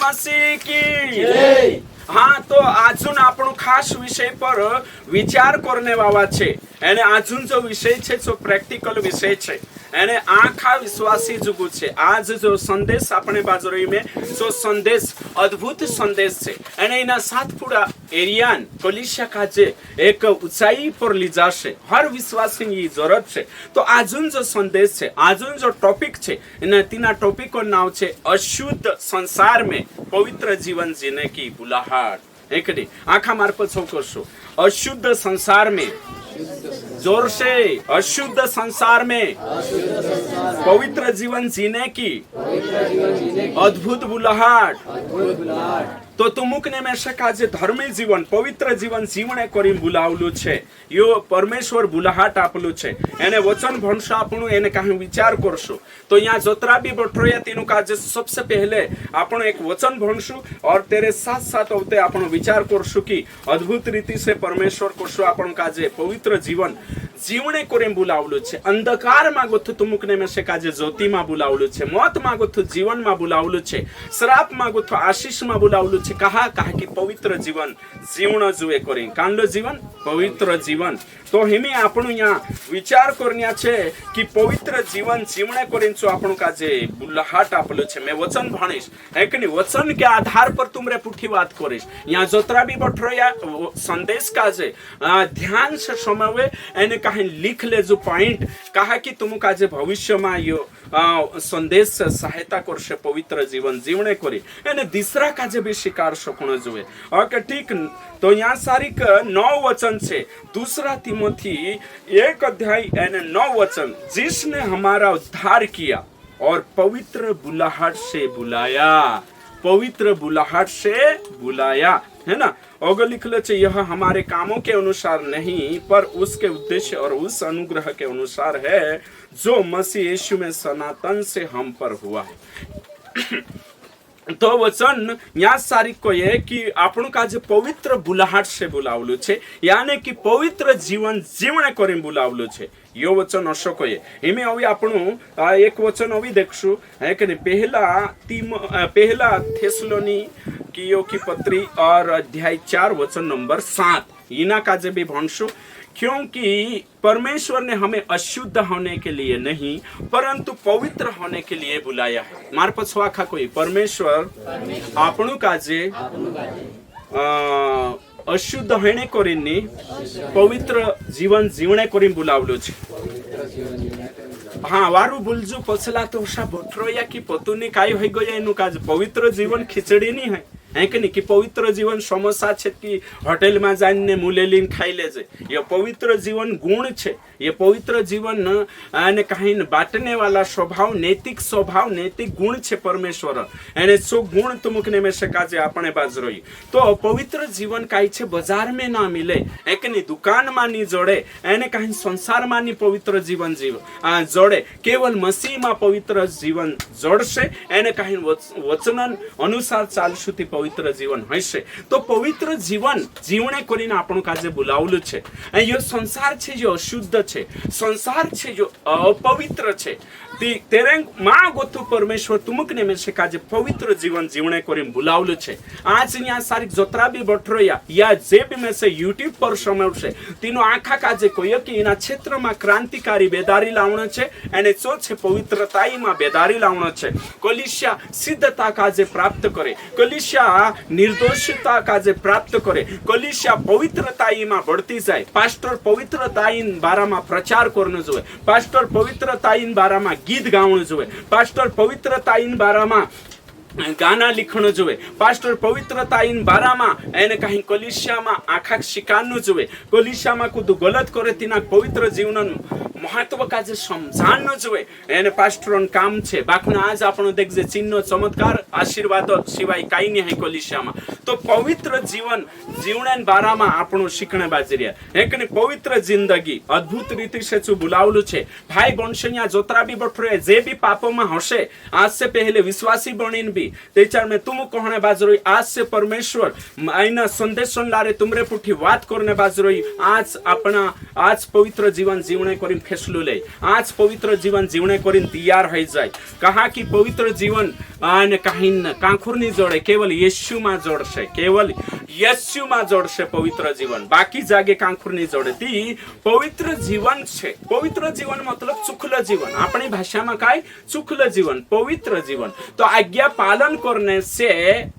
मसीह की। हाँ, तो अजून आपण खास विषय पर विचार करने वाला छे। एने अजून जो विषय छे जो प्रैक्टिकल विषय छे एने आखा विश्वासी जुगु छे। आज जो संदेश अपने बाजरोई में जो संदेश अद्भुत संदेश छे एने इना सात पूरा एरियान कलिसिया का जे एक ऊंचाई पर ली जाशे। हर विश्वासी की जरूरत छे। तो अजून जो संदेश छे, अजून जो टॉपिक छे, इन तीना टॉपिक को नाम छे अशुद्ध संसार में पवित्र जीवन जीने की बुलाहट। एक आखा मार्फत सौ करशो। अशुद्ध संसार में, जोर से, अशुद्ध संसार में पवित्र जीवन जीने की अद्भुत बुलाहट। तो तुमुकने में शका जे धर्मी जीवन, पवित्र जीवन जीवने करी बुलावलू छे। यो परमेश्वर बुलाहट आपलू छे। एने वचन भणशो आपणु एने काहे विचार करशो। तो यहाँ जोतरा भी बठरोया तीनु का जे सबसे पहले आपण एक वचन भणशु और तेरे साथ साथ होते आपण विचार करशु कि अद्भुत रीति से परमेश्वर कोशो आपण का जे पवित्र जीवन जीवने करे बुलावलू छे। अंधकार मा गोथु तुमुकने में से काजे ज्योति मा बुलावलू छे। मौत मा गोथु जीवन मा बुलावलू छे। श्राप मा गोथु आशीष मा बुलावलू छे। कहा कि पवित्र जीवन जीवन जुए करी। कांडो जीवन पवित्र जीवन। तो हिमी आपण यहाँ विचार करनिया छे कि पवित्र जीवन जीवने करीन आपण का जे बुलाहट आपलो छे। मैं वचन भणीश है कि नहीं, वचन के आधार पर तुमरे पुठी बात करीश। यहाँ जोतरा भी बठरोया संदेश का जे ध्यान से समवे एने कहीं लिख ले जो पॉइंट कहा कि तुम का जे भविष्य में यो संदेश से सहायता करशे पवित्र जीवन जीवने करी। एने दूसरा का जे भी शिकार सपनो जुए। ओके ठीक। तो यहाँ सारिक 9 वचन छे। दूसरा तिमोथी 1 अध्याय एने 9 वचन, जिसने हमारा उद्धार किया और पवित्र बुलाहट से बुलाया। पवित्र बुलाहट से बुलाया, है ना। अगर लिख लो चाहिए यह हमारे कामों के अनुसार नहीं पर उसके उद्देश्य और उस अनुग्रह के अनुसार है जो मसीह यीशु में सनातन से हम पर हुआ है। तो वचन यहाँ सारी को ये कि आपण का जो पवित्र बुलाहट से बुलावलू छे, यानी कि पवित्र जीवन जीवने करे बुलावलू छे। यो वचन अशोक है। हिमे अभी आपणु एक वचन अभी देखशु है कि पहला थेसलोनिकियों की पत्री और अध्याय 4 वचन नंबर 7 इना का जे भी भणशु। क्योंकि परमेश्वर ने हमें अशुद्ध होने के लिए नहीं परंतु पवित्र होने के लिए बुलाया है। मार पछवाखा कोई परमेश्वर आपणु काजे अशुद्ध होने करीनी पवित्र जीवन जीवने करी बुलावलो छे। हाँ, वारू बुलजू पछला तो उषा बठरोया की पतुनी काय होई गया एनु काज पवित्र जीवन खिचड़ी नहीं है कि नहीं कि पवित्र जीवन समोसा छे कि होटल में जाने मूले लीन खाई लेजे। ये पवित्र जीवन गुण छे। ये पवित्र जीवन ने कहीं बांटने वाला स्वभाव, नैतिक स्वभाव, नैतिक गुण छे परमेश्वर एने सो गुण तुमकने में से काजे अपने बाज रही। तो पवित्र जीवन काई छे बाजार में ना मिले है कि नहीं, दुकान में नहीं जोड़े एने कहीं संसार में नहीं पवित्र जीवन जोड़े। केवल मसीह में पवित्र जीवन जोड़से एने कहीं वचन अनुसार चालशुती पवित्र जीवन हशे। तो पवित्र जीवन जीवने करीने आपण काजे बुलावलू छे। यो संसार छे जो अशुद्ध छे, संसार छे जो अपवित्र छे, तेरे मां गोथु परमेश्वर तुमुकने में से काजे पवित्र जीवन जीवने करीने बुलावलू छे। आज यहाँ सारी जोतरा भी बठरोया या जे भी में से यूट्यूब पर समझे तीनो आखा काजे कोई कि इना क्षेत्र में क्रांतिकारी बेदारी लावणो छे एने चो छे पवित्रताई में बेदारी लावणो छे। कलिसिया सिद्धता काजे प्राप्त करे, कलिसिया निर्दोषता काजे प्राप्त करे, कलिसिया पवित्रताई में बढ़ती जाए। पास्टर पवित्रताई बारा में प्रचार करनो जोए, पास्टर पवित्रताई बारा में गीत गावणो जोए, पास्टर पवित्रताई बारा में गाना लिखणो जोए, पास्टर पवित्रता इन बारा में एने कहीं कलिसिया में आखा शिकानो जोए, कलिसिया में कुछ गलत करे तिना पवित्र जीवन महत्व का जे समझानो जोए एने पास्टरन काम छे। बाकना आज आपण देखजे चिन्ह चमत्कार आशीर्वाद सिवाय काई नहीं है कलिसिया में। तो पवित्र जीवन जीवने बारा में आपण शिकणे बाजरिया है कि पवित्र जिंदगी अद्भुत रीति से चु बुलावलू छे। भाई बनशनिया जोतरा भी बठरे जे भी पापों में हसे आज से पहले विश्वासी बनीन भी तेचार में तुम कहने बाजरोई आज से परमेश्वर आईना संदेश लारे तुमरे पुठी बात करने बाजरोई आज अपना आज पवित्र जीवन जीवने करीन ફેસલું લે આજ પવિત્ર જીવન જીવણે કરીને તૈયાર થઈ જાય કહા કે પવિત્ર જીવન અને કાંઈ કાંખુરની જોડે કેવલ યેશુમાં જોડશે કેવલ યેશુમાં જોડશે પવિત્ર જીવન બાકી જાગે કાંખુરની જોડે તી પવિત્ર જીવન છે પવિત્ર જીવન મતલબ સુખલ જીવન આપણી ભાષામાં કાંઈ સુખલ જીવન પવિત્ર जीवन तो आज्ञा पालन करने से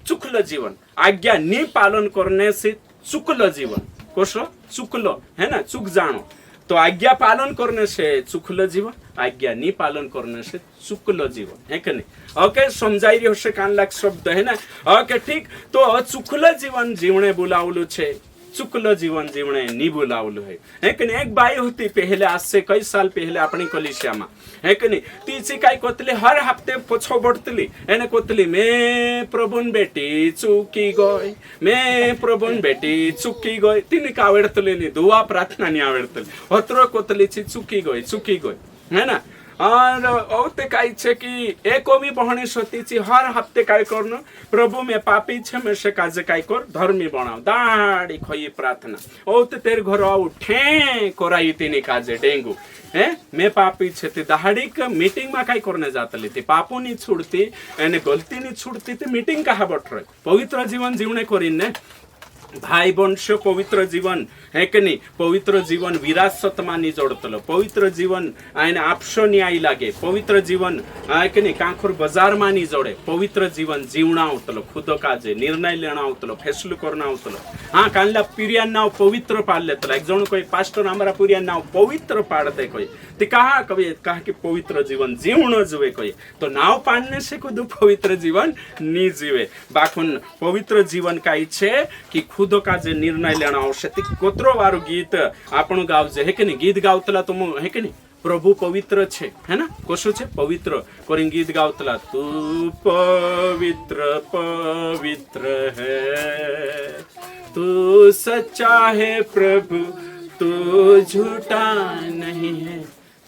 सुखल जीवन आज्ञा नहीं पालन करने से सुखल जीवन कोशो सुखलो है ना सुख जानो तो आज्ञा पालन करने से सुखल जीवन आज्ञा नहीं पालन करने से सुखल जीवन है कि नहीं ओके समझाई रही हશે कान लाग शब्द है ना ओके ठीक तो सुखल जीवन जीवने बोलावलू छे सुखल जीवन जीवने नहीं बोलावलू है कि नहीं एक बाई होती पहले आज से कई साल पहले अपनी कलिसिया में है कि नहीं तीची काय कोतली हर हफ्ते पोछो बढतली एने कोतली मैं प्रभुन बेटी चूकी गई मैं प्रभुन बेटी चूकी गई तिने का आवडतली नहीं दुआ प्रार्थना नहीं आवडतली अत्र कोतली चूकी गई है ना और औते काय छे कि एको भी बहणी सोती छी हर हफ्ते काय करनो प्रभु मैं पापी छे मैं से काजे काय कर धर्मी बनाव दाड़ी खोई प्रार्थना औते तेरे घर आउ ठे कोराई तिनी काजे डेंगू है मैं पापी छे ते दाड़ी का मीटिंग में काय करने जातली ती पापो नहीं छुड़ती एने गलती नहीं छुड़ती ते मीटिंग कहा बट रही पवित्र जीवन जीवने करीने भाई वंश पवित्र जीवन है कि नहीं पवित्र जीवन विरासत मानी जोड़तलो पवित्र जीवन आने आपशो न्याय लागे पवित्र जीवन है कि नहीं कांखुर बाजार मानी जोड़े पवित्र जीवन जीवना आवतलो खुद काजे निर्णय लेना आवतलो फैसलो करना आवतलो हाँ कानला पिरिया नाव पवित्र पाड़ लेतलो एक जण कोई पास्टर हमारा पिरिया नाव पवित्र पाड़ते कोई ते कहा कि पवित्र जीवन जीवनो जुए कोई तो नाव पाड़ने से खुद पवित्र जीवन नहीं जीवे बाखुन पवित्र जीवन काई छे कि खुद काजे निर्णय लेना आवश्य कोतरो वारू गीत आपणो गावजे है कि नहीं गीत गावतला तो है कि नहीं प्रभु पवित्र छे है ना कोशो छे पवित्र कोरी गीत गावतला तू पवित्र पवित्र है तू सच्चा है प्रभु तू झूठा नहीं है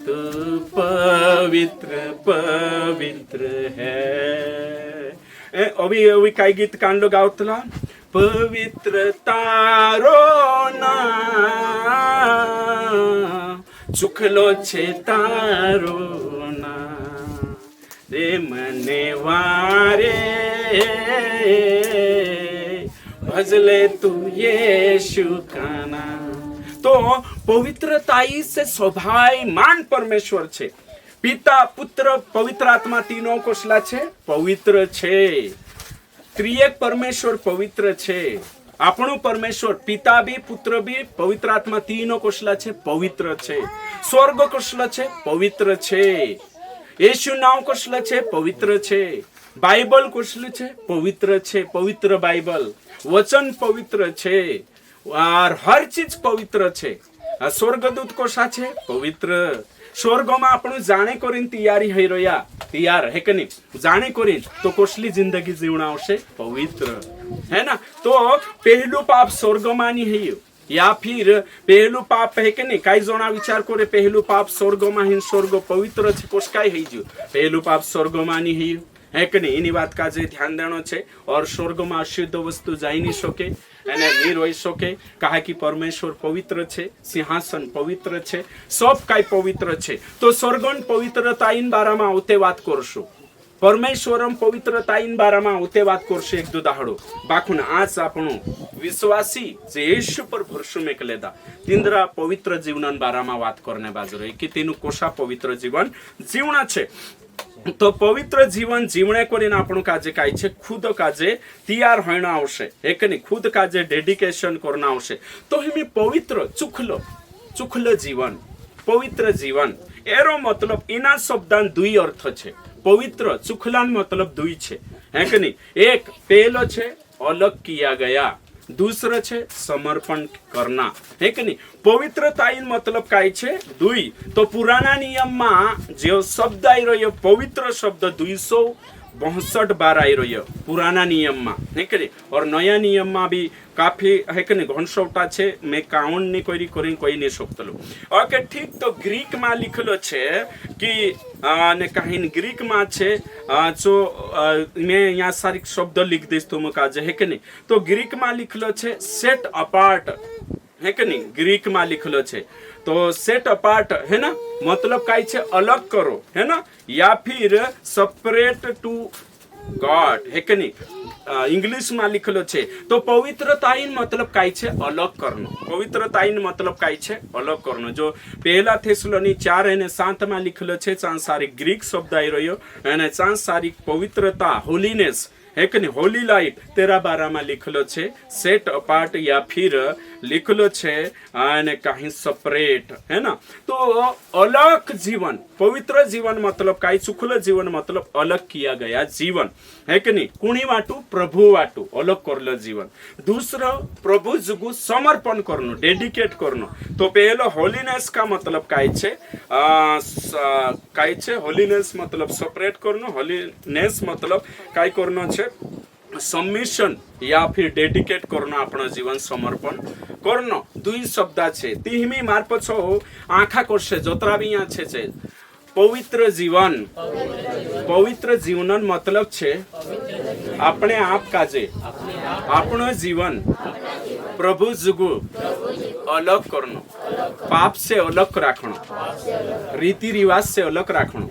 तू पवित्र पवित्र है अभी अभी काई गीत कांडो गावतला पवित्र तारो ना चुखलो छे तारो ना रे मने वारे भजले तू यीशु का नाम तो पवित्रताई से स्वभावमान परमेश्वर छे पिता पुत्र पवित्र आत्मा तीनों कोसला छे पवित्र छे त्रिएक परमेश्वर पवित्र छे આપણો પરમેશ્વર પિતા બી પુત્ર બી પવિત્ર આત્મા तीनों कोसला छे पवित्र छे स्वर्ग कोसला छे पवित्र छे येशू नाम कोसला छे पवित्र छे बाइबल कोसले छे पवित्र बाइबल वचन पवित्र छे और हर चीज पवित्र छे स्वर्गदूत कोसा छे पवित्र स्वर्गમાં આપણું જાણે કરીને તૈયારી થઈ રહ્યા તૈયાર હે કે નહીં જાણે કરીને તો કોસલી જિંદગી જીવણા આવશે પવિત્ર है ना तो पहलू पाप स्वर्गમાં નહીં હૈયું या फिर पहलू पाप है कि नहीं कई जणा विचार करे पहलू पाप स्वर्गમાં હિન स्वर्ग पवित्र છે કોસ કાઈ થઈ ગયું पहलू पाप स्वर्गમાં નહીં હૈયું है कि नहीं એની વાત કાજે ધ્યાન દેણો છે और स्वर्गમાં અશુદ્ધ વસ્તુ જાય નહીં શકે એને નહીં રોઈ શકે કહે કે પરમેશ્વર પવિત્ર છે સિંહાસન પવિત્ર છે सब કાઈ પવિત્ર છે તો સ્વર્ગન પવિત્રતાઈન બારામાં આવતે વાત કરશું પરમેશ્વરમ પવિત્રતાઈન બારામાં આવતે વાત કરશે એક દો દાહડો બાખુન આજ આપણો વિશ્વાસી જે યેશુ પર ભરોસો મેકલેદા तिंद्रा पवित्र जीवन बाराમાં વાત કરને બાજુ રહી કે તેનું કોશા પવિત્ર જીવન જીવણા છે तो पवित्र जीवन जीवने કરીને આપણું કાજે કાઈ છે ખુદ કાજે તૈયાર હોઈના આવશે હે કે નહીં ખુદ કાજે ડેડિકેશન કરना આવશે તો હિમે પવિત્ર ચુખલ જીવન પવિત્ર જીવન એરો મતલબ એના શબ્દાન दुई अर्थ છે પવિત્ર ચુખલાન મતલબ दुई છે હે કે નહીં એક પહેલો છે अलग किया गया दूसरा छे समर्पण करना है कि नहीं पवित्रताईन मतलब काय छे दुई तो पुराना नियम में जो शब्द आई रह्यो पवित्र शब्द 262 बार आई रह्यो पुराना नियम में है कि नहीं और नया नियम में भी काफी है कि नहीं घनसौटा छे मैं काउंट नहीं कोई नहीं सकतलो ओके ठीक तो ग्रीक में लिखेलो छे कि ने कहीं ग्रीक में छे जो मैं यहाँ सारी शब्द लिख दीश तुम काजे है कि नहीं तो ग्रीक में लिखलो छे सेट अपार्ट है कि नहीं ग्रीक में लिखलो छे तो सेट अपार्ट है ना, मतलब काय छे अलग करो है ना, या फिर सेपरेट टू गॉड है कि नहीं, इंग्लिश में लिखेलो छे। तो पवित्रताइन मतलब काय छे अलग करनो, पवित्रताइन मतलब काय छे अलग करनो। जो पहला थेसलोनी 4:7 में लिखेलो छे, सांसारिक ग्रीक शब्द आई रह्यो અને सांसारिक पवित्रता होलीनेस है कि नहीं, होली लाइट तेरा बारा में लिखेलो छे सेट अपार्ट, या फिर लिखेलो छे અને कहीं सेपरेट है ना। तो अलग जीवन, पवित्र जीवन मतलब काई, सुखल जीवन मतलब अलग किया गया जीवन है कि नहीं, कुणी वाटू प्रभु वाटू अलग करलो जीवन। दूसरा प्रभु जुगु समर्पण करनो, डेडिकेट करनो। तो पहलो होलीनेस का मतलब काई छे, काई छे होलीनेस मतलब सेपरेट करनो, होलीनेस मतलब काई करनो छे सबमिशन या फिर डेडिकेट करनो, आपण जीवन समर्पण करनो। दुई शब्द छे तिहमी मार्प छो आखा करशे जोतरा भी यहाँ छे पवित्र जीवन। पवित्र जीवन मतलब छे अपने आप काजे आपनो जीवन प्रभु जुगु अलग करनो, पाप से अलग राखनो, रीति रिवाज से अलग राखनो,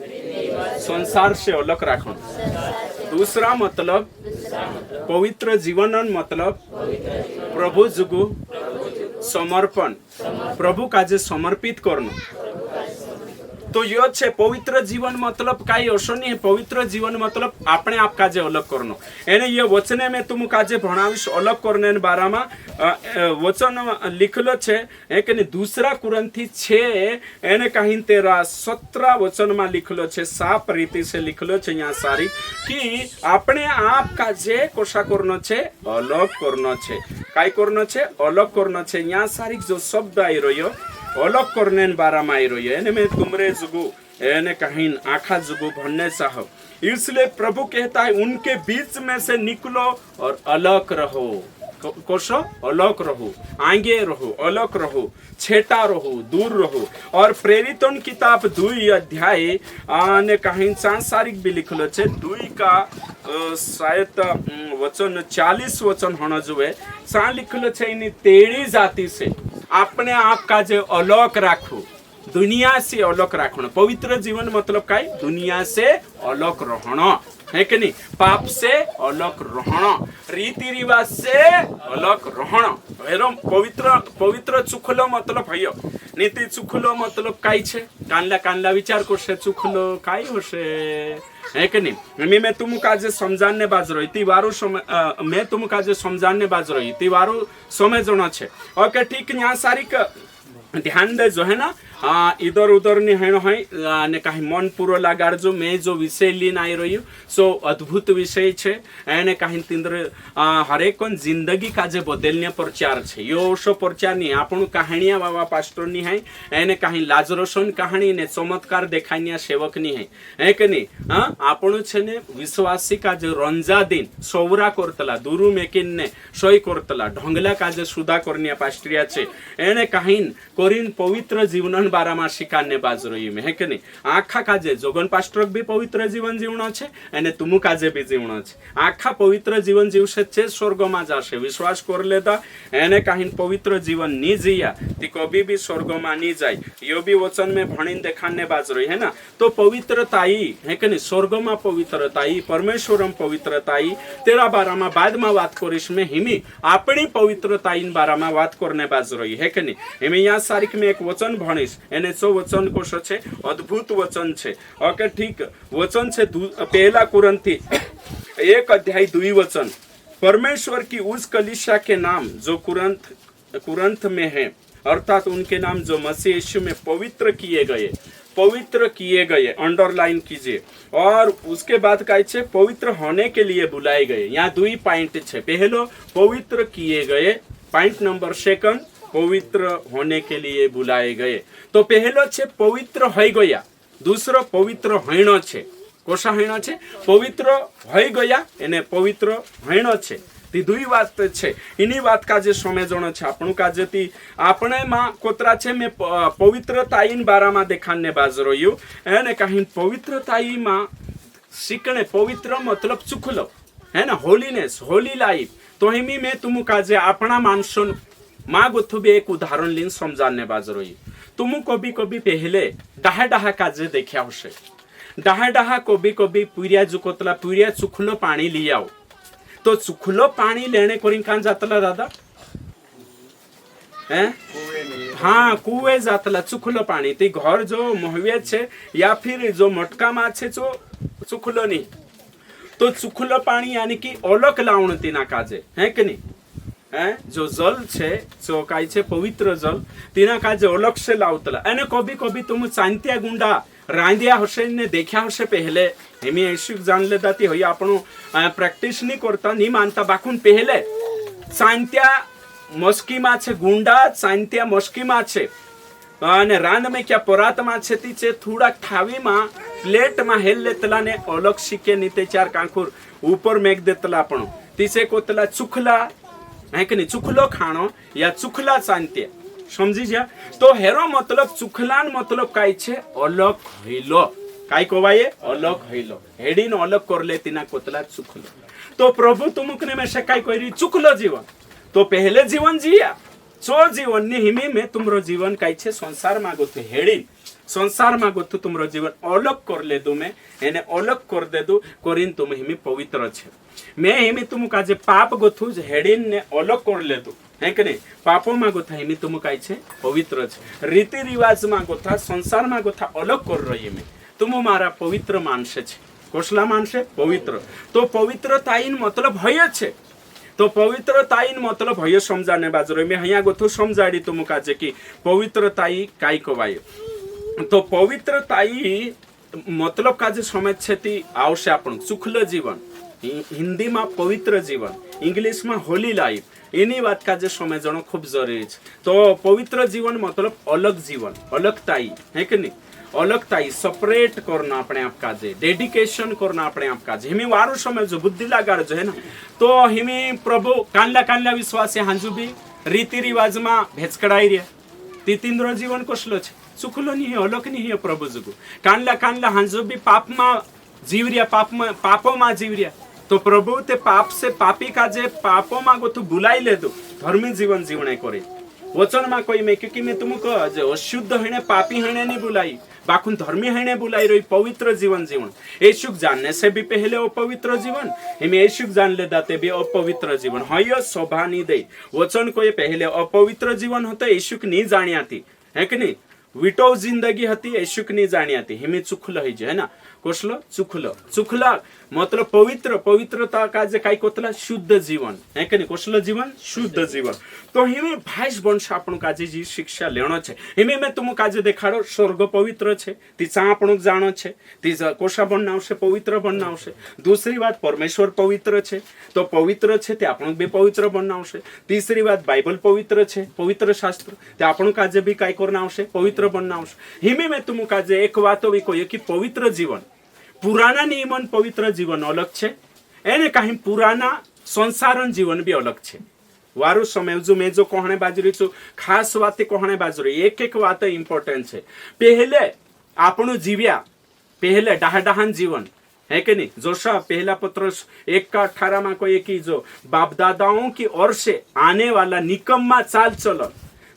संसार से अलग राखनो। दूसरा मतलब पवित्र जीवन मतलब प्रभु जुगु समर्पण, प्रभु काजे समर्पित करनो। तो यो छे पवित्र जीवन मतलब काई असो नहीं, पवित्र जीवन मतलब अपने आप काजे अलग करनो। एने ये वचने में तुम काजे भणावीश अलग करने बारा में वचन लिखलो छे है कि दूसरा कुरंथी 6 एने कहीं 13-17 वचन में लिखलो छे, साफ रीति से लिखलो छे यहाँ सारी कि अपने आप काजे कोशा करनो छे अलग करनो छे, काई करनो छे अलग करनो छे। यहाँ सारी जो शब्द आई रह्यो अलग करने बारा में आई रही है, मैं तुमरे जुगु एने कहीं आखा जुगु भरने चाहो। इसलिए प्रभु कहता है उनके बीच में से निकलो और अलग रहो, कोशो अलग रहो, आगे रहो, अलग रहो, छेटा रहो, दूर रहो। और प्रेरितों किताब 2 अध्याय ने कहीं सांसारिक भी लिखलो छे 2 का शायद वचन 40 वचन होना जुए सा लिखलो छे इनी तेड़ी जाति से अपने आप का जे अलग राखो, दुनिया से अलग राखना। पवित्र जीवन मतलब काई दुनिया से अलग रहना है कि नहीं, पाप से अलग रहना, रीति रिवाज से अलग रहना। हेरो पवित्र पवित्र चुखलो मतलब भयो, नीति चुखलो मतलब काई छे, कानला कानला विचार करशे चुखलो काई होशे है कि नहीं। मैं तुम काजे समझाने बाज रही थी वारो समय, मैं तुम काजे समझाने बाज रही थी वारो समय जणो छे। ओके ठीक, यहाँ सारी ध्यान दे जो है ना, इधर उधर नहीं है ने कहीं मन पूरो लगाड़ जो मैं जो विषय लीन आई रही हूँ सो अद्भुत विषय छे एने कहीं तिंद्र हरेक जिंदगी का जे बदलने प्रचार छे। यो शो प्रचार नहीं आपण कहानिया बाबा पास्टर नहीं है, एने कहीं लाजरसन कहानी ने चमत्कार देखानिया सेवक नहीं है कि नहीं। हाँ आपण छे ने विश्वासी का जे रंजा दिन सौरा करतला दुरु मेकिन ने सोई करतला ढंगला का जे सुधा करनिया पास्टरिया छे एने कहीं कोरिन पवित्र जीवन बारा में शिकाने बाज रही में है कि नहीं। आखा काजे जोगन पास्टर भी पवित्र जीवन जीवनो छे अने तुमु काजे भी जीवनो छे। आखा पवित्र जीवन जीवशे छे स्वर्ग में जाशे, विश्वास कर लेता एने कहीं पवित्र जीवन नी जिया ती कभी भी स्वर्ग में नी जाय। यो भी वचन में भणीन देखाने बाज रही है ना। तो पवित्रताई है कि नहीं, स्वर्ग में पवित्रताई, परमेश्वरम पवित्रताई तेरा बारा में बाद में बात करीश में हिमी अपनी पवित्रताई बारा में बात करने बाज रही है कि नहीं। हिमी यहाँ सारिक में एक वचन भणीश एने सो वचन कोश छे अद्भुत वचन छे। ओके ठीक, वचन छे पहला कुरंथी 1 अध्याय 2 वचन। परमेश्वर की उस कलीसिया के नाम जो कुरंथ में है, अर्थात उनके नाम जो मसीह यीशु में पवित्र किए गए, अंडरलाइन कीजिए। और उसके बाद का छे पवित्र होने के लिए बुलाए गए। यहाँ 2 पॉइंट छे। पहलो पवित्र किए गए, पॉइंट नंबर 2 पवित्र होने के लिए बुलाए गए। तो पहलो छे पवित्र हो गया, दूसरो पवित्र होइनो छे। कोशा होइनो छे पवित्र हो गया एने पवित्र होइनो छे। ती 2 बात छे। इनी बात का जे समझणो छे आपणु का जेती आपणे में कोतरा छे। मैं पवित्रताईन बारा में देखाने बाज रह्यो एने कहीं पवित्रताई में सीखने। पवित्र मतलब चुखलो है ना, होलीनेस, होली लाइफ। तो हिमी मैं तुम का जे आपणा मानसों माँ गोथुबे एक उदाहरण लीन समझाने बाज रही। तुम कभी कभी पहले डाहा डाहा काजे देखा होशे डाहा डाहा कभी कभी पुरिया जुकोतला पुरिया चुखलो पानी लियाओ तो चुखलो पानी लेने करीन कान जातला दादा हैं हाँ कुएं जातला चुखलो पानी ते घर जो मोहविया छे या फिर जो मटका में छे जो चुखलो नहीं तो चुखलो पानी यानी कि अलग लावण तीना काजे है कि नहीं है जो जल छे जो काई छे पवित्र जल तीना काजे अलग से लावतला अने कभी कभी तुम चांतिया गुंडा रांदिया हशे ने देखा हशे पहले हेमी ऐसी जान लेता ती होई आपणो प्रैक्टिस नहीं करता नहीं मानता बाकुन पहले चांतिया मस्की में छे गुंडा चांतिया मस्की में छे અને રાંદમાં ક્યાં પરાતમાં છે તી છે થોડા થાવીમાં પ્લેટમાં હેલ લેતલા ને અલગ શીકે નીતે ચાર કાંકુર ઉપર મેક દેતલા પણ તીસે કોતલા ચુખલા હે કે નહીં ચુખલો ખાણો યા ચુખલા ચાંત્ય સમજી જ્યા તો હેરો મતલબ ચુખલાન મતલબ કાઈ છે અલગ હઈલો કાઈ કોવાય અલગ હઈલો હેડીનો અલગ કર લેતીના કોતલા ચુખલો તો પ્રભુ તુમકને મેં શકાય કરી ચુખલો જીવન તો પહેલે જીવન જીયા सो जीवन ने हिमी में तुमरो जीवन काई छे संसार में गोथु हेडी संसार में गोथु तुमरो जीवन अलग कर ले दू मैं एने अलग कर दे दू करीन तुम हिमी पवित्र छे मैं हिमी तुम काजे पाप गोथु हेडीन ने अलग कर ले दू है कि नहीं पापो में गोथा हिमी तुम काई छे पवित्र छे रीति रिवाज में गोथा संसार में गोथा अलग कर रही मैं तुम मारा पवित्र मानसे छे कोसला मानसे पवित्र तो पवित्रताईन मतलब हय छे तो पवित्रताई मतलब भय समजाने बाजरो मैं हया गोथु समजाड़ी तुम काजे की पवित्रताई काई कवाय तो पवित्रताई मतलब काजे समझ छे ती आवश्य आपण सुखल जीवन हिंदी में पवित्र जीवन इंग्लिश में होली लाइफ एनी बात काजे समझणो खूब जरूरी छे तो पवित्र जीवन मतलब अलग जीवन अलगताई है कि नहीं अलगताई सेपरेट करना अपने आप काजे डेडिकेशन करना अपने आप काजे हिमी वारो समझो बुद्धि लगाड़ जो है ना तो हिमी प्रभु कानला कानला विश्वास हांजू भी रीति रिवाज में भेचकड़ाई रे तीतिंद्र जीवन कसलो छे सुखलो नहीं है अलग नहीं है प्रभु जगु कानला कानला हांजू भी पाप में जीव रिया पापो में जीव रिया तो प्रभु ते पाप से पापी काजे पापो में गोथु बुलाई ले दो धर्मी जीवन जीवने करे वचन में कोई मैं क्योंकि मैं तुमको अशुद्ध हणे पापी हणे नहीं बुलाई बाकुन धर्मी हणे बुलाई रही पवित्र जीवन जीवन येशुक जानने से भी पहले अपवित्र जीवन हम येशुक जान ले दाते भी अपवित्र जीवन हय शोभा नहीं दे वचन कोई पहले अपवित्र जीवन होता येशुक नहीं जानिया थी है कि नहीं विटो जिंदगी हती येशुक नहीं जानिया थी हिमे चुखलो है है ना कोसलो चुखलो चुखला मतलब पवित्र पवित्रता का जे काई कोतला शुद्ध जीवन है कि नहीं कोसलो जीवन शुद्ध जीवन तो हिमे भाइस वंश आपण काजे जी शिक्षा लेणो छे हिमे मैं तुम काजे देखाडो स्वर्ग पवित्र छे तीचा आपण जाणो छे तीजा कोषा बननावशे पवित्र बननावशे दूसरी बात परमेश्वर पवित्र छे तो पवित्र छे ते आपण बे पवित्र बननावशे तीसरी बात बाइबल पवित्र छे पवित्र शास्त्र ते आपण काजे भी काई करनावशे पवित्र बननावशे हिमे मैं तुम काजे एक वातो भी कोई कि पवित्र जीवन पुराना नियमन पवित्र जीवन अलग छे एने कहीं पुराना संसारन जीवन भी अलग छे वारू समय जो मैं जो कहने बाजरी छु खास बात कहने बाजरी एक एक बात इंपोर्टेंट छे पहले आपणु जीव्या पहले डाहडाहन जीवन है कि नहीं जोशा पहला पत्र 1:18 में कोई की जो बाप दादाओं की ओर से आने वाला निकम्मा चाल चलन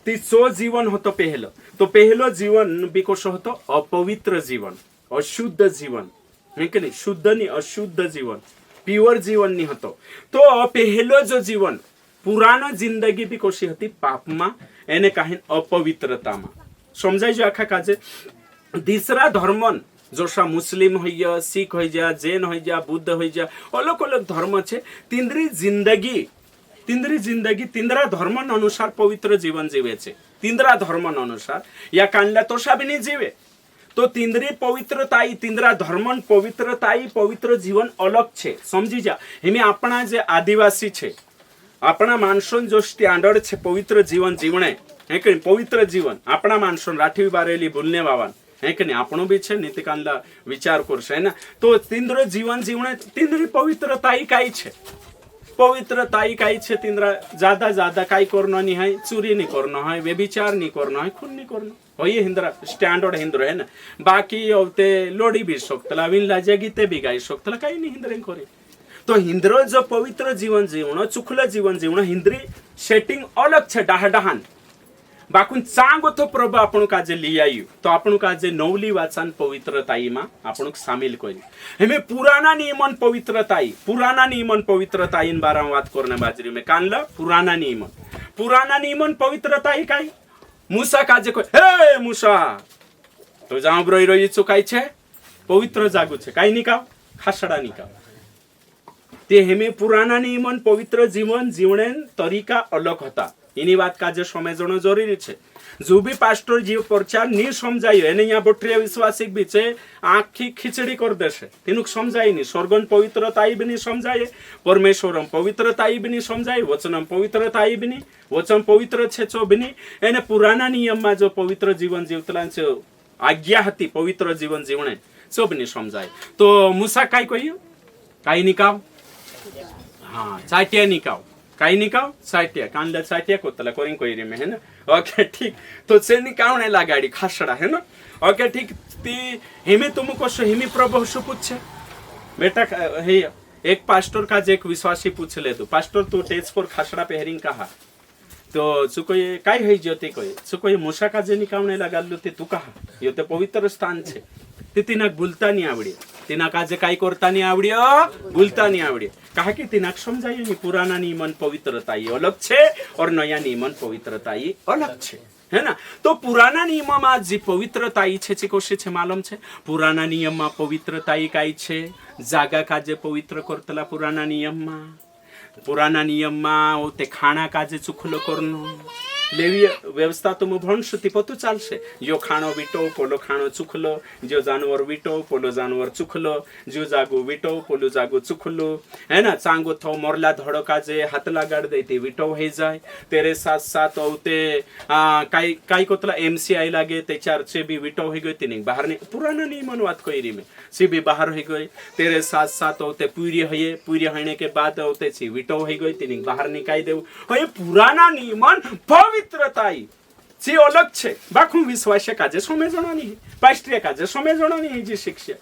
ती सो जीवन होतो पहलो जीवन बिकोश होतो अपवित्र जीवन अशुद्ध जीवन है कि नहीं शुद्ध नहीं अशुद्ध जीवन प्योर जीवन नहीं होतो तो पहलो जो जीवन पुरानो जिंदगी भी कोशी हती पाप में एने कहीं अपवित्रता में समझाई जो आखा काजे तीसरा धर्मन जोशा मुस्लिम हो जा सिख हो जा जैन हो जा बुद्ध हो जा अलग अलग धर्म छे तिंद्री जिंदगी तिंद्रा धर्मन अनुसार पवित्र जीवन जीवे छे तिंद्रा धर्मन अनुसार या कानला तोषा भी नहीं जीवे तो तिंद्री पवित्रताई तिंद्रा धर्मन पवित्रताई पवित्र जीवन अलग छे समझी जा हिमे आपणा जे आदिवासी छे आपणा मानसोन जो स्टैंडर्ड छे पवित्र जीवन जीवणे है कि पवित्र जीवन आपणा मानसोन राठी बारेली भूलने वावन है कि नहीं आपणो भी छे नीति कानला विचार करशे ना तो तिंद्र जीवन जीवणे तिंद्री पवित्रताई काई छे पवित्रताई काई छे तिंद्रा ज्यादा काई करनो नहीं है चोरी नहीं करनो है व्यभिचार नहीं करनो है खून नहीं करनो होई हिंद्रा स्टैंडर्ड हिंद्रो है ना बाकी औते लोडी भी सोक्तला विनला जगीते भी गाई सोक्तला काई नहीं हिंद्रे करे तो हिंद्रो जो पवित्र जीवन जीवण चुखल जीवन जीवण हिंद्री सेटिंग अलग छे डाहडाहान बाकून चांगो तो प्रभु आपण काजे ली आयु तो आपण काजे नवली वाचन पवित्रताई मा आपण शामिल करी हमें पुराना नियमन पवित्रताईन बारा बात करने बाजरी में कानला पुराना नियमन पवित्रताई काय मूसा काजे को हे मूसा तो जाऊ रोई रोई चुकाई छे पवित्र जागू छे काय निकाव खासडा निकाव ते हेमे पुराना नियमन पवित्र जीवन जीवनेन तरीका अलग होता इनी बात काजे समझणो जरूरी छे जो भी पास्टर जीव प्रचार नहीं समझायो एने यहाँ बोट्रिया विश्वासिक भी छे आखी खिचड़ी कर देशे तिनुक समझाई नहीं स्वर्गन पवित्रताई भी नहीं समझाए परमेश्वरम पवित्रताई भी नहीं समझाए वचनम पवित्रताई भी नहीं वचन पवित्र छे चो भी नहीं एने पुराना नियम में जो पवित्र जीवन जीवतला छे आज्ञा हती पवित्र जीवन जीवने सब नहीं समझाए तो मूसा काय कहियो काय निकाव हाँ चाटिया निकाव काही निकाव साइटिया कांदा साइटिया कोतला कोरिंग कोइरी में है ना ओके ठीक तो से निकावने लगाड़ी खासड़ा है ना ओके ठीक ती हिमे तुमको सो हिमी प्रभु सु पूछे बेटा हे एक पास्टर का जे एक विश्वासी पूछ ले तू पास्टर तू टेज पर खासड़ा पेहरिंग कहा तो चुको ये काय है ज्योति कोई चुको ये मूसा का जे निकावने लगालू ते तू कहा यो ते पवित्र स्थान छे ते तिनाक भूलता नहीं आवड़ी तिना काजे काय करता नहीं आवड़ियो भूलता नहीं आवड़ी कहा कि तिनाक समझाइए नहीं पुराना नियमन पवित्रताई अलग छे और नया नियमन पवित्रताई अलग छे है ना तो पुराना नियम में जी पवित्रताई छे ची कोशी छे मालूम छे पुराना नियम में पवित्रताई काय छे जागा काजे पवित्र करतला पुराना नियम में ते खाना काजे चुखलो करनो लेवी व्यवस्था तो भणशु ती पतु चालशे यो खाणो विटो पोलो खाणो चुखलो जो जानवर विटो पोलो जानवर चुखलो जो जागो विटो पोलो जागो चुखलो है ना चांगो थो मोरला धड़ो काजे हाथ लगाड़ दे ते विटो हो जाए तेरे साथ साथ औते काई कोतला एमसीआई लागे ते चार भी विटो हो गई तिनी बाहर ने पुराना नियमन बात कोइरी में सी भी बाहर हो गई तेरे साथ साथ औते पूरी होने के बाद औते सी विटो हो गई तिनी बाहर निकाई देव ये पुराना नियमन पवित्रताई जी अलग छे बाखू विश्वास काजे समझणो नहीं पास्ट्रिया काजे समझणो नहीं जी शिक्षा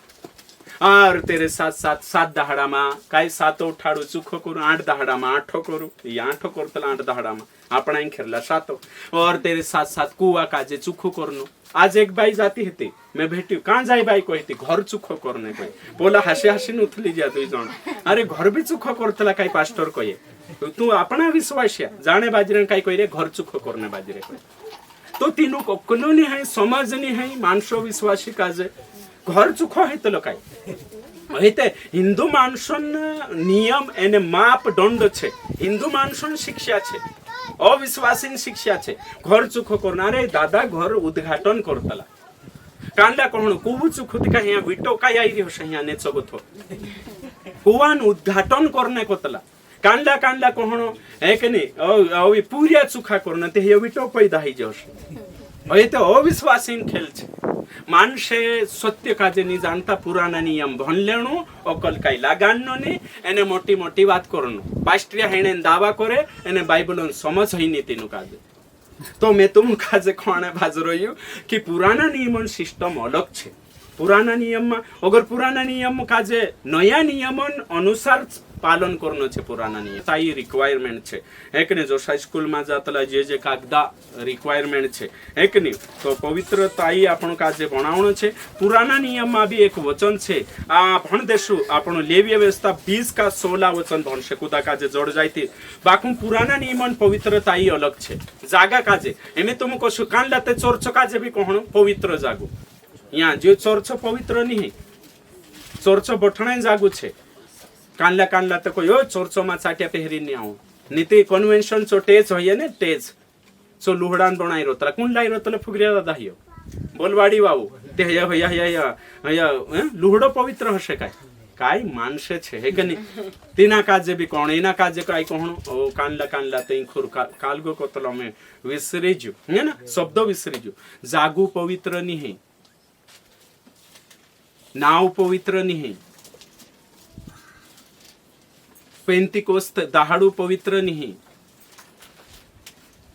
और तेरे साथ साथ 7 दहाड़ा में काय 7 उठाड़ू चुखो करू 8 दहाड़ा में 8 करू ये 8 करतला 8 दहाड़ा में आपणा खेरला 7 और तेरे साथ साथ कुआ काजे चुखो करनो आज एक बाई जाती हती मैं भेटी कहाँ जाई बाई कहती घर चुखो करने कोई बोला हसी हसी उथली जा 2 जण अरे घर भी चुखो करतला काय पास्टर कहे तू अपना विश्वासिया जाने बाजरे काय कह रे घर चुखो करने बाजरे कह तो तीनों कोकलो नहीं है समझ नहीं है मानसो विश्वासी काजे घर चुखो है तो काय हेते हिंदू मानसन नियम एने मापदंड छे हिंदू मानसन शिक्षा छे अविश्वासी शिक्षा छे घर चुखो करना रे दादा घर उद्घाटन करतला कांदा कोण कुबु चुखुती का यहाँ विटो काय आई रे यहाँ ने चगथो कुवान उद्घाटन करने कोतला कांदा कांदा कोहणो एक नहीं अवी पूरिया चुखा करना ते हे विटो पैदा ही जोश ये तो अविश्वासी खेल छे मानसे सत्य काजे नहीं जानता पुराना नियम भन लेणो अकल काई लगानो ने एने मोटी मोटी बात करनो पास्ट्रिया हेने दावा करे एने बाइबलन समझ ही नहीं तीनु काजे तो मैं तुम काजे कोणे बाजरोयो कि पुराना नियमन सिस्टम अलग छे पुराना नियम में अगर पुराना नियम काजे नया नियमन अनुसार पालन करनो छे पुराना नियम ताई रिक्वायरमेंट छे एक ने जो स्कूल में जातला जे कागदा रिक्वायरमेंट छे एक ने तो पवित्रताई आपण काजे बनावणो छे पुराना नियम में भी एक वचन छे आ भण देसु आपण लेवीय व्यवस्था 20 का 16 वचन भणशे कुदा काजे जोड़ जायती बाकू पुराना नियमन पवित्रताई अलग छे जागा काजे एमे तुमको सुकान लाते चर्च काजे भी कहणो पवित्र जागो यहाँ जो चर्च पवित्र नहीं चर्च बठणे जागू छे कानला कानला तो कोई चर्च में चाटिया पहरी नहीं आऊ नीति कन्वेंशन चो टेज होइए ने टेज चो लुहडान बनाई रोतला कुण लाई रोतला फुगरिया दादा हियो बोलवाड़ी बाबू ते हया हया हया हया लुहडो पवित्र हशे काय मानसे छे हे कनी तीना काजे भी कोण इना काजे काय कोहणो ओ कानला ते खुर कालगो कोतलो में विसरीजु है ना शब्द विसरीजु जागू पवित्र नहीं नाव पवित्र नहीं पेंतिकोस्त दहाड़ू पवित्र नहीं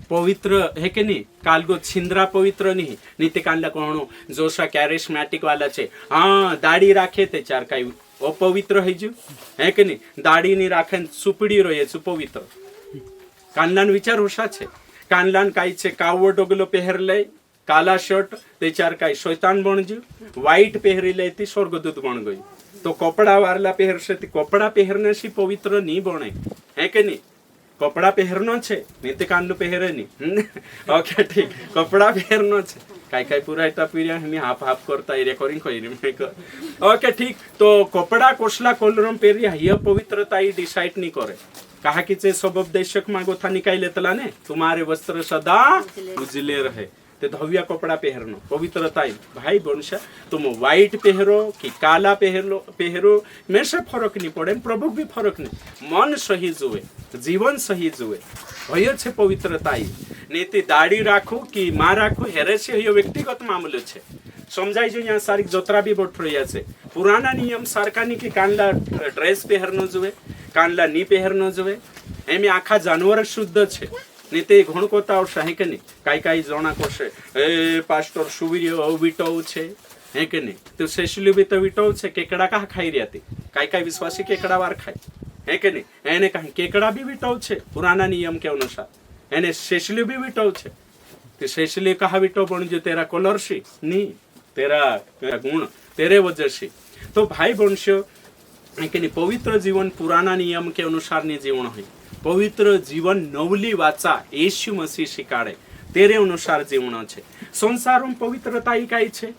पवित्र है कि नहीं कालगो छिंद्रा पवित्र नहीं नीति कांडा कोहणो जोशा कैरिस्मेटिक वाला छे हाँ दाढ़ी राखे ते चार काई अपवित्र है जो है कि नहीं दाढ़ी नहीं राखे सुपड़ी रहे सुपवित्र कांडान विचार होशा छे कानलान काय छे कावो डोगलो પહેરલે काला शर्ट त्याच्यावर काय शैतान बणजू व्हाईट પહેરીલે ती स्वर्गदूत बन गई तो कपड़ा वाला પહેરશે ती कपड़ा પહેરने से पवित्र नहीं बने है कि नहीं कपड़ा પહેરનો છે નીતિ કાનલું પહેરે નહીં ઓકે ઠીક કપડા પહેરનો છે કાઈ કાઈ પુરાયતા પીર્યા ની હાફ હાફ કરતા એ રેકોર્ડિંગ કરી ओके ठीक तो कपड़ा कोसला कोलरम पेरिया ये पवित्रता ही डिसाइड नहीं करे कहा कि चे सबब देशक मागो था निकाल लेतला ने तुम्हारे वस्त्र सदा उजले रहे ते धव्या कपड़ा पहरनो पवित्रता भाई बनशा तुम व्हाइट पहरो कि काला पहरो में से फरक नहीं पड़े प्रभु भी फरक नहीं मन सही जुए जीवन सही जुए भय छे पवित्रता नीति दाढ़ी राखो कि मां राखो हेरे छे यो व्यक्तिगत मामलो छे समझाई जो यहाँ सारी जोतरा भी बोट रही है पुराना नियम सरकार की कानला ड्रेस पहरनो जुए कानला नी पहरनो जुए एम आखा जानवर शुद्ध छे नीते घण कोता है के नहीं काई काई जोना कोशे ए पास्टर सुवीरियो विटो छे है के नहीं तो सेशली भी तो विटो छे केकड़ा का खाई रही थी काई काई विश्वासी केकड़ा वार खाए है के नहीं एने कहीं केकड़ा भी विटो छे पुराना नियम के अनुसार एने सेशली भी विटो छे तो सेशली कहा विटो बन जो तेरा कलर सी नहीं तेरा गुण तेरे वजह से तो भाई बंशो है कि नहीं पवित्र जीवन पुराना नियम के अनुसार नहीं जीवन है पवित्र जीवन नवली वाचा येशु मसीह शिकाड़े तेरे अनुसार जीवन है संसार में पवित्रता ही काई छे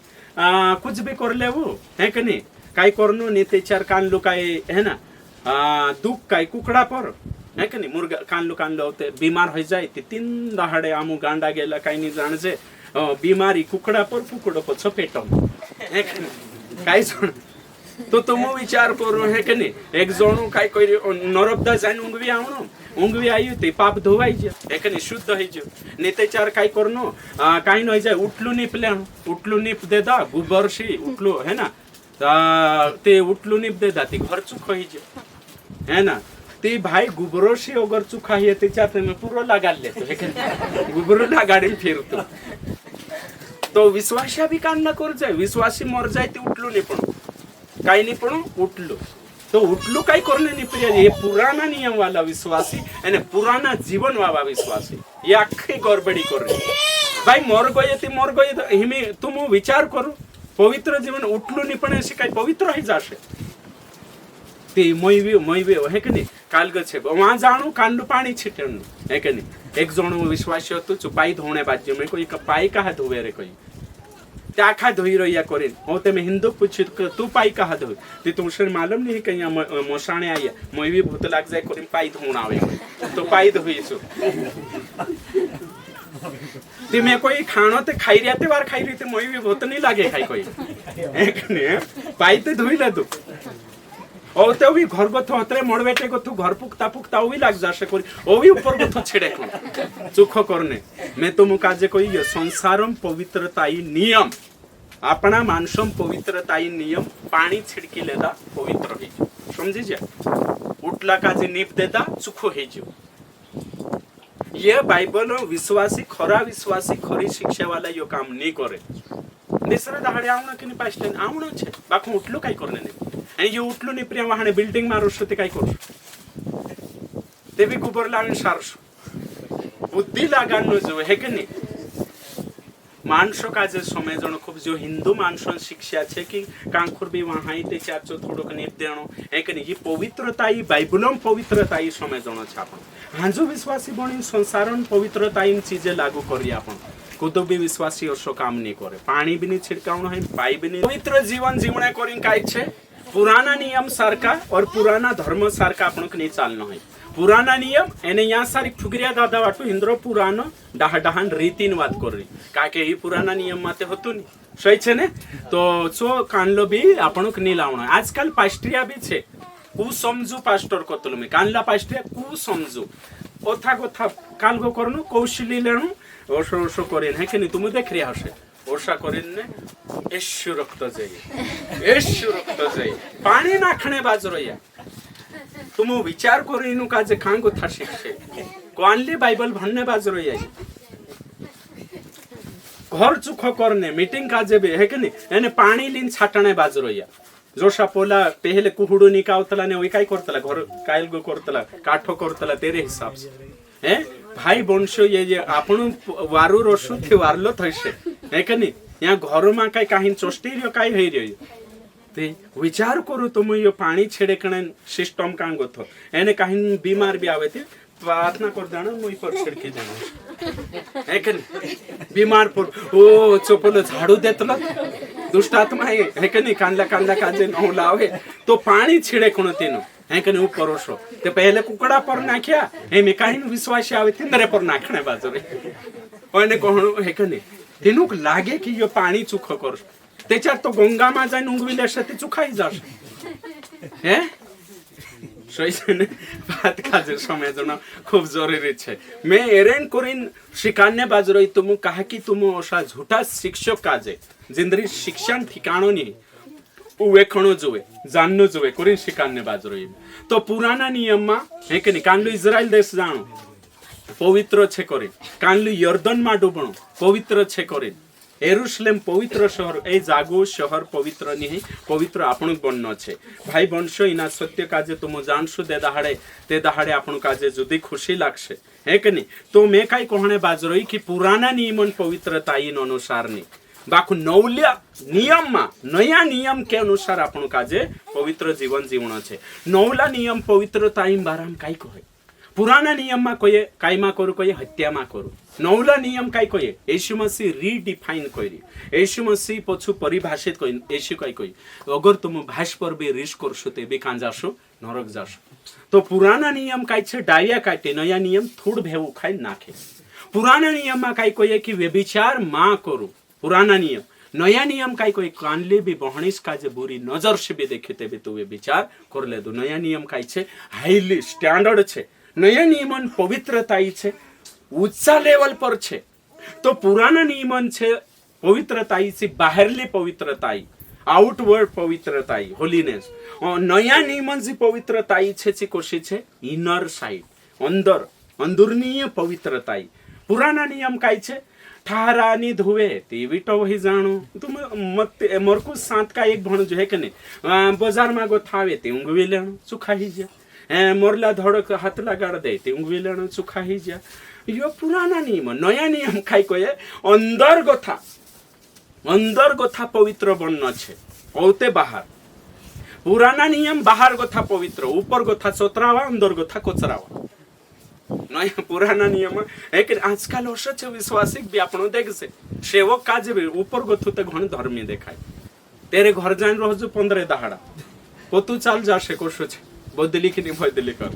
कुछ भी कर ले वो है कि नहीं काई करनो नहीं ते चार कान लो काई है ना दुख काई कुकड़ा पर है कि नहीं मुर्गा कान लो होते बीमार हो जाए तीन दहाड़े आमू गांडा गेला काई नहीं जान जे बीमारी कुकड़ा पर कुकड़ो पर छपेटो है कि नहीं काई सुन तो तुम विचार करो है कि नहीं एक जोणु काई कोई नरबदा जान ઊંઘવી આવી તે પાપ ધોવાઈ ગયો એક ની શુદ્ધ થઈ ગયો નીતે ચાર કાઈ કરનો કાઈ ન જાય ઉટલું નીપ લેણું ઉટલું નીપ દેતા ગુબરસી ઉટલું है ना તે ઉટલું નીપ દેતા તે ઘર ચૂક થઈ ગયો है ना ते भाई गुबरोशी अगर चुका है ते चाते में पूरा लगा लेतो है कि गुबरो लगाड़ी फिरतो तो विश्वासी भी कान न कर जाए विश्वासी मर जाए ते उठलो नहीं पण काई नहीं पण उठलो तो उठलो काई करने नहीं प्रिय ये पुराना नियम वाला विश्वासी यानी पुराना जीवन वाला विश्वासी ये आखी गड़बड़ी कर रही भाई मर गए तो हिमे तुम विचार करो पवित्र जीवन उठलो नहीं पण ऐसे काई पवित्र ही जाशे ते मोईवे है कि नहीं काल छे वहां जाणु कांडू पानी छीटेनु है कि नहीं एक जणो विश्वासी हतो चुपाई धोणे बाजू में कोई पाई कहा धोवे रे कोई आखा धोई रही करें और ते मैं हिंदू पूछ तू पाई कहा धो ते तुमसे मालूम नहीं कहीं मोसाणे आई मैं भी भूत लाग जाए करें पाई धोना आवे तो पाई धोई छो ते मैं कोई खानो ते खाई रहा ते बार खाई रही ते मैं भी भूत नहीं लागे खाई कोई एक ने पाई ते धोई ला तू और तो भी घर को होते मोड़ बेटे को तू घर पुकता वो भी लग जा कोई वो भी ऊपर को तो छिड़े को चुख करने मैं तुम काजे कोई संसारम पवित्रताई नियम अपना मानसम पवित्रताई नियम पानी छिड़की लेदा पवित्र ही समझी जा उठला काजे नीप देदा चुखो है जो ये बाइबल विश्वासी खरी शिक्षा वाला यो काम नहीं करे निसरे दहाड़े आवना कि नहीं पास्टन आवना छे बाकी उठलो काई करने नहीं आणि जे उठलो नाही प्रिया वाहने बिल्डिंग मारूस ते काय करू ते भी गोबर लावून सारस बुद्धी लागानो जो है कि नहीं मानसो काजे समय जण खूब जो हिंदू मानसों शिक्षा छे कि कांखुर भी वहां ही ते चाचो थोड़ो कने देणो है कि नहीं ये पवित्रता ही बाइबलम पवित्रता ही समय जण छ आपण हांजो विश्वासी बणी संसारन पवित्रता इन चीजें लागू करी आपण कुतो भी विश्वासी असो काम नहीं करे पानी भी नहीं छिड़कावनो है पाई भी नहीं पवित्र जीवन जीवने करी काय छे पुराना नियम सारखा और पुराना धर्म सारखा आपण नहीं चालनो है पुराना नियम एने यहाँ सारी ठुगरिया दादा वाटू इंद्र पुरानो डहान रीतीन बात कर रही काके ही पुराना नियम माते होतु नहीं सही छे ने तो चो कानलो भी आपण नहीं लावनो आजकल पास्ट्रिया भी छे कु समझू पास्टर कोतलो में कानला पास्ट्रिया कु समझू ओथा कोथा काल गो करनु कौशली लेनु ओसो ओसो करेन है कि नहीं तुम देख रिया हसे ओसा करेन ने येशू रक्त जाई पानी नाखणे बाजरोया तुम विचार करो इनु काजे खांगो था शिक्षे कोनले बाइबल भन्ने बाजरोया घर चुख करने मीटिंग काजे भी है कि नहीं एने पानी लिन छाटणे बाजरोया जोशा पोला पहले कुहुडू निकावतला ने ओई काय करतला घर कायल गो करतला काठो करतला तेरे हिसाब से હે ભાઈ બનશો એ આપણું વારું રસું થી વારલો થશે હે કે નહીં ત્યાં ઘરમાં કઈ કાંઈ ચોષ્ટી રહ્યો કાંઈ થઈ રહ્યો તે વિચાર કરું તો હું પાણી છેડે કણે સિસ્ટમ કાંગો થો એને કાંઈ બીમાર બી આવે તે પ્રાર્થના કર જાણો હું પર છેડકી જાણો હે કે બીમાર પર ઓ ચોપલો ઝાડુ દેતલો દુષ્ટાત્મા હે કે નહીં કાંદલા કાંદલા કાજે ન લાવે તો પાણી છેડે કોણ તેનો હે કે હું પરોશો તે પહેલે કુકડા પર નાખ્યા એમ કાંઈ વિશ્વાસ આવે તિંદરે પર નાખણે બાજુ અને કોણ હે કે નહીં તેનું લાગે કે યો પાણી ચૂખો કરશો त्याच्यात तो गंगाમાં જઈને ઊંઘવી લેશે તે ચુખાઈ જશે હે સોઈસને વાત કાજે સમજણો ખૂબ જરૂરી છે મેં એરેન કોરીન શિકારને બાજરોઈ તુમ કહા કે તુમ ઓશા ઝૂઠા શિક્ષક કાજે जिंदरी शिक्षण ठिकाणो नहीं वेखणो जोवे जाननो जोवे कोरीन शिकारने बाजरोई तो पुराना नियम में है कि नहीं कानलू इजराइल देश जाणो पवित्र छे कोरीन कानलू यर्दन में डूबणो पवित्र छे कोरीन एरुशलेम पवित्र शहर ए जागो शहर पवित्र नहीं पवित्र आपण बननो छे भाई बनशो इना सत्य काजे तो मु जानशो ते दहाड़े आपण काजे जुदी खुशी लागशे है कि नहीं तो मैं काई कोहणे बाजरोई कि पुराना नियमन पवित्रताई अनुसार नहीं बाकू नवल्या नियम में नया नियम के अनुसार आपण काजे पवित्र जीवन जीवनो छे नवला नियम पवित्रताई बाराम काई कहे पुराना नियम में कोई काई में करू कोई हत्या में करू नवला नियम काई कहे यीशु मसीह रीडिफाइन करी यीशु मसीह पछु परिभाषित करी यीशु काई कही अगर तुम भाष पर भी रीस करशो ते भी कां जाशो नरक जाशो तो पुराना नियम काई छे डारिया काटे नया नियम थोड़ भेवू खाई नाखे पुराना नियम में काई कहे कि व्यभिचार मां करू पुराना नियम नया नियम काई कोई कानले भी बहणीस का जे बुरी नजर से भी देखे ते भी तो वे विचार कर ले दो नया नियम काई छे हाईली स्टैंडर्ड छे नया नियमन पवित्रताई छे ऊंचा लेवल पर छे तो पुराना नियमन छे पवित्रताई से बाहरली पवित्रताई आउटवर्ड पवित्रताई होलीनेस और नया नियमन जी पवित्रताई छे ची कोशी छे इनर साइड अंदर अंदुरनीय पवित्रताई पुराना नियम काई छे ठारानी धुवे तेवी तो वही जानो तुम मत मरकुस 7 का एक भण जो है कि नहीं बाजार में गो थावे ते ऊंघवी लेनो चुखा ही जा मोरला धड़क हाथ लगाड़ दे ते ऊंघवी लेनो चुखा ही जा यो पुराना नियम नया नियम खाई कोई अंदर गोथा पवित्र बनना छे औते बाहर पुराना नियम बाहर गोथा पवित्र ऊपर गोथा चोतरावा अंदर गोथा कोचरावा नया पुराना नियम है कि आजकल औषध छे विश्वासिक भी आपनो देख से सेवक काज भी ऊपर गोथु ते घण धर्मी देखाय तेरे घर जान रोज 15 दहाड़ा पोतु चाल जाशे कोशो छे बदली की नहीं बदली कर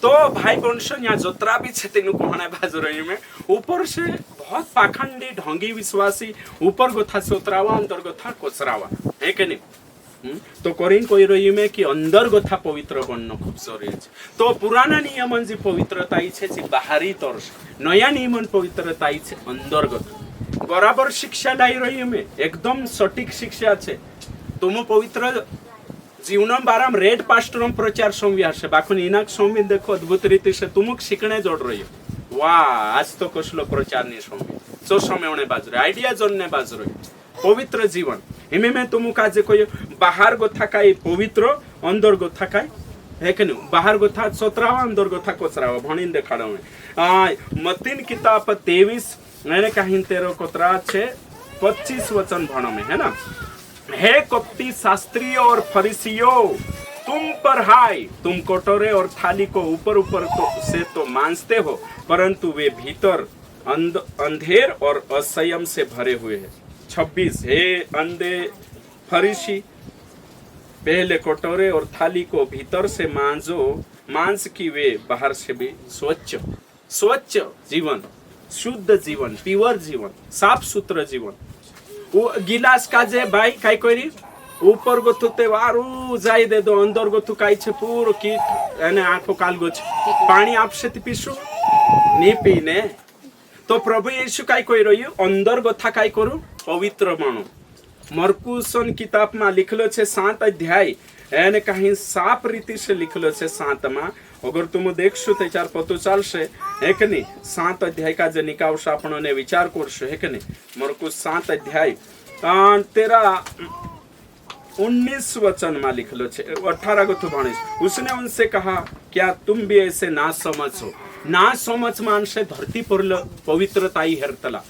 तो भाई बंशो यहाँ जोत्रा भी छे तेनु कोहणे बाजू रही में ऊपर से बहुत पाखंडी ढोंगी विश्वासी ऊपर गोथा सोतरावा अंदर गोथा कोचरावा है कि नहीं तो कोरिन कोई रही में कि अंदर गोथा पवित्र बननो खूब जरूरी है तो पुराना नियमन जी पवित्रताई छे जी बाहरी तौर से नया नियमन पवित्रताई छे अंदर गोथा बराबर शिक्षा लाई रही में एकदम सटीक शिक्षा छे तुम पवित्र जीवनम बाराम रेड पास्टरम प्रचार संव्या से बाखुन इनाक संवी देखो अद्भुत रीति से तुमुक शिकणे जोड़ रही वाह आज तो कसलो प्रचार नहीं संवी चो समय बाजरे आइडिया जोड़ने बाजरे पवित्र जीवन इमे में तुम काजे कोई बाहर गोथा काई पवित्र अंदर गोथा काई है कि नहीं बाहर गोथा सोतरावा अंदर गोथा कोचरावा भणीन देखाड़ो में मत्तीन किताब 23 मैंने कहीं 13 कोतरा छे 25 वचन भणो में है ना हे कपटी शास्त्रियों और फरीसियों तुम पर हाय तुम कटोरे और थाली को ऊपर ऊपर से तो मांजते हो परंतु वे भीतर अंधेर और असंयम से भरे हुए हैं 26 हे अंधे फरीसी पहले कटोरे और थाली को भीतर से मांस की वे बाहर से भी स्वच्छ जीवन शुद्ध जीवन प्योर जीवन साफ सुथरा जीवन वो गिलास का जे भाई काई कोई ऊपर गोथु ते वारू जाई दे दो अंदर गोथु काई छे पूरो कीट एने आंखो काल गोछ पानी आपसे ती पीसो नी पीने तो प्रभु यीशु काई कोई रही अंदर गोथा काई करू पवित्र मानो मरकुसन किताब में लिखलो छे 7 अध्याय एने कहीं साफ रीति से लिखलो छे 7 में अगर तुम देखशो ते चार पतो चालशे है कि नहीं 7 अध्याय का जे निकावश आपने विचार करशो है कि नहीं मरकुस 7 अध्याय तेरा 19 वचन में लिखलो छे 18 गो भणीश। उसने उनसे कहा क्या तुम भी ऐसे ना समझ हो? ना समझ मानसे धरती पर पवित्रताई हेरतला,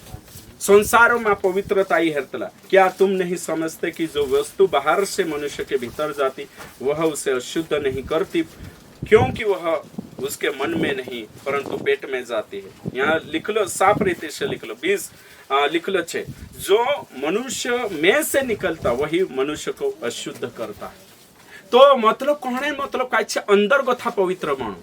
संसारों में पवित्रताई हेरतला। क्या तुम नहीं समझते कि जो वस्तु बाहर से मनुष्य के भीतर जाती वह उसे अशुद्ध नहीं करती, क्योंकि वह उसके मन में नहीं परंतु पेट में जाती है। यहाँ लिख लो, साफ रीति से लिख लो, 20 लिख लो छे, जो मनुष्य में से निकलता वही मनुष्य को अशुद्ध करता है। तो मतलब कौन है? मतलब काय छे? अंदर गथा पवित्र बनो,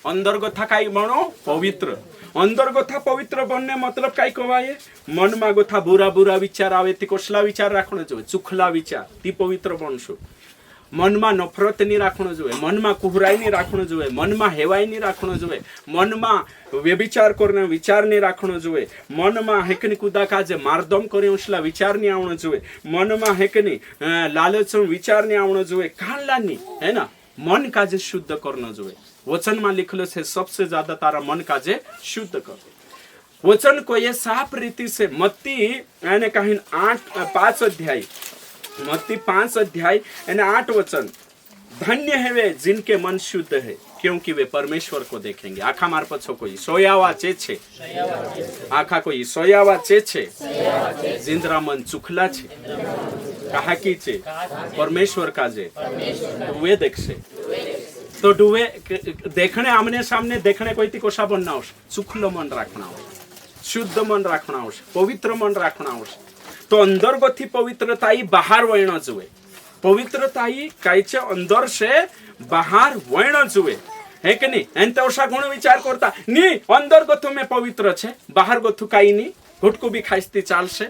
अंदर गथा काय बनो? पवित्र। अंदर गथा पवित्र बनने मतलब काय कवाये? मन में गथा बुरा बुरा विचार आवे ती कसला विचार राखणो जोईए? चुखला विचार, ती पवित्र बनशो। मन में नफरत नहीं राखणो जोईए, मन में कुहराई नहीं राखणो जोईए, मन में हेवाई नहीं राखणो जोईए, मन में व्यभिचार करने विचार नहीं राखणो जोईए, मन में हेकनी कूदा काजे मारदम करे उसला विचार नहीं आवणो जोईए, मन में हेकनी लालच विचार नहीं आवणो जोईए, कानला नहीं, है ना, मन काजे शुद्ध करना जोईए। वचन में लिखलो है सबसे ज्यादा तारा मन काजे शुद्ध कर। वचन को ये साफ रीति से मत्ती यानी कहीं 5 अध्याय, मत्ती 5 अध्याय यानी 8 वचन, धन्य है वे जिनके मन शुद्ध है क्योंकि वे परमेश्वर को देखेंगे। आखा मार पछो कोई सोयावा चे छे, आखा कोई सोयावा चे छे, जिंद्रा मन चुखला छे, कहा की छे? परमेश्वर का जे वे देखसे। तो डुवे देखने आमने सामने देखने कोई ती कोशा बनना होश, चुखलो मन राखना होश, शुद्ध मन राखना होश, पवित्र मन राखना होश। तो अंदर गथी पवित्रताई बाहर वळण जुए, पवित्रताई कायचे अंदर से बाहर वळण जुए, है कि नहीं? एंते ओशा गुण विचार करता नी अंदर गथु में पवित्र छे, बाहर गथु काई नी, गुटकू भी खाइस्ती चालशे,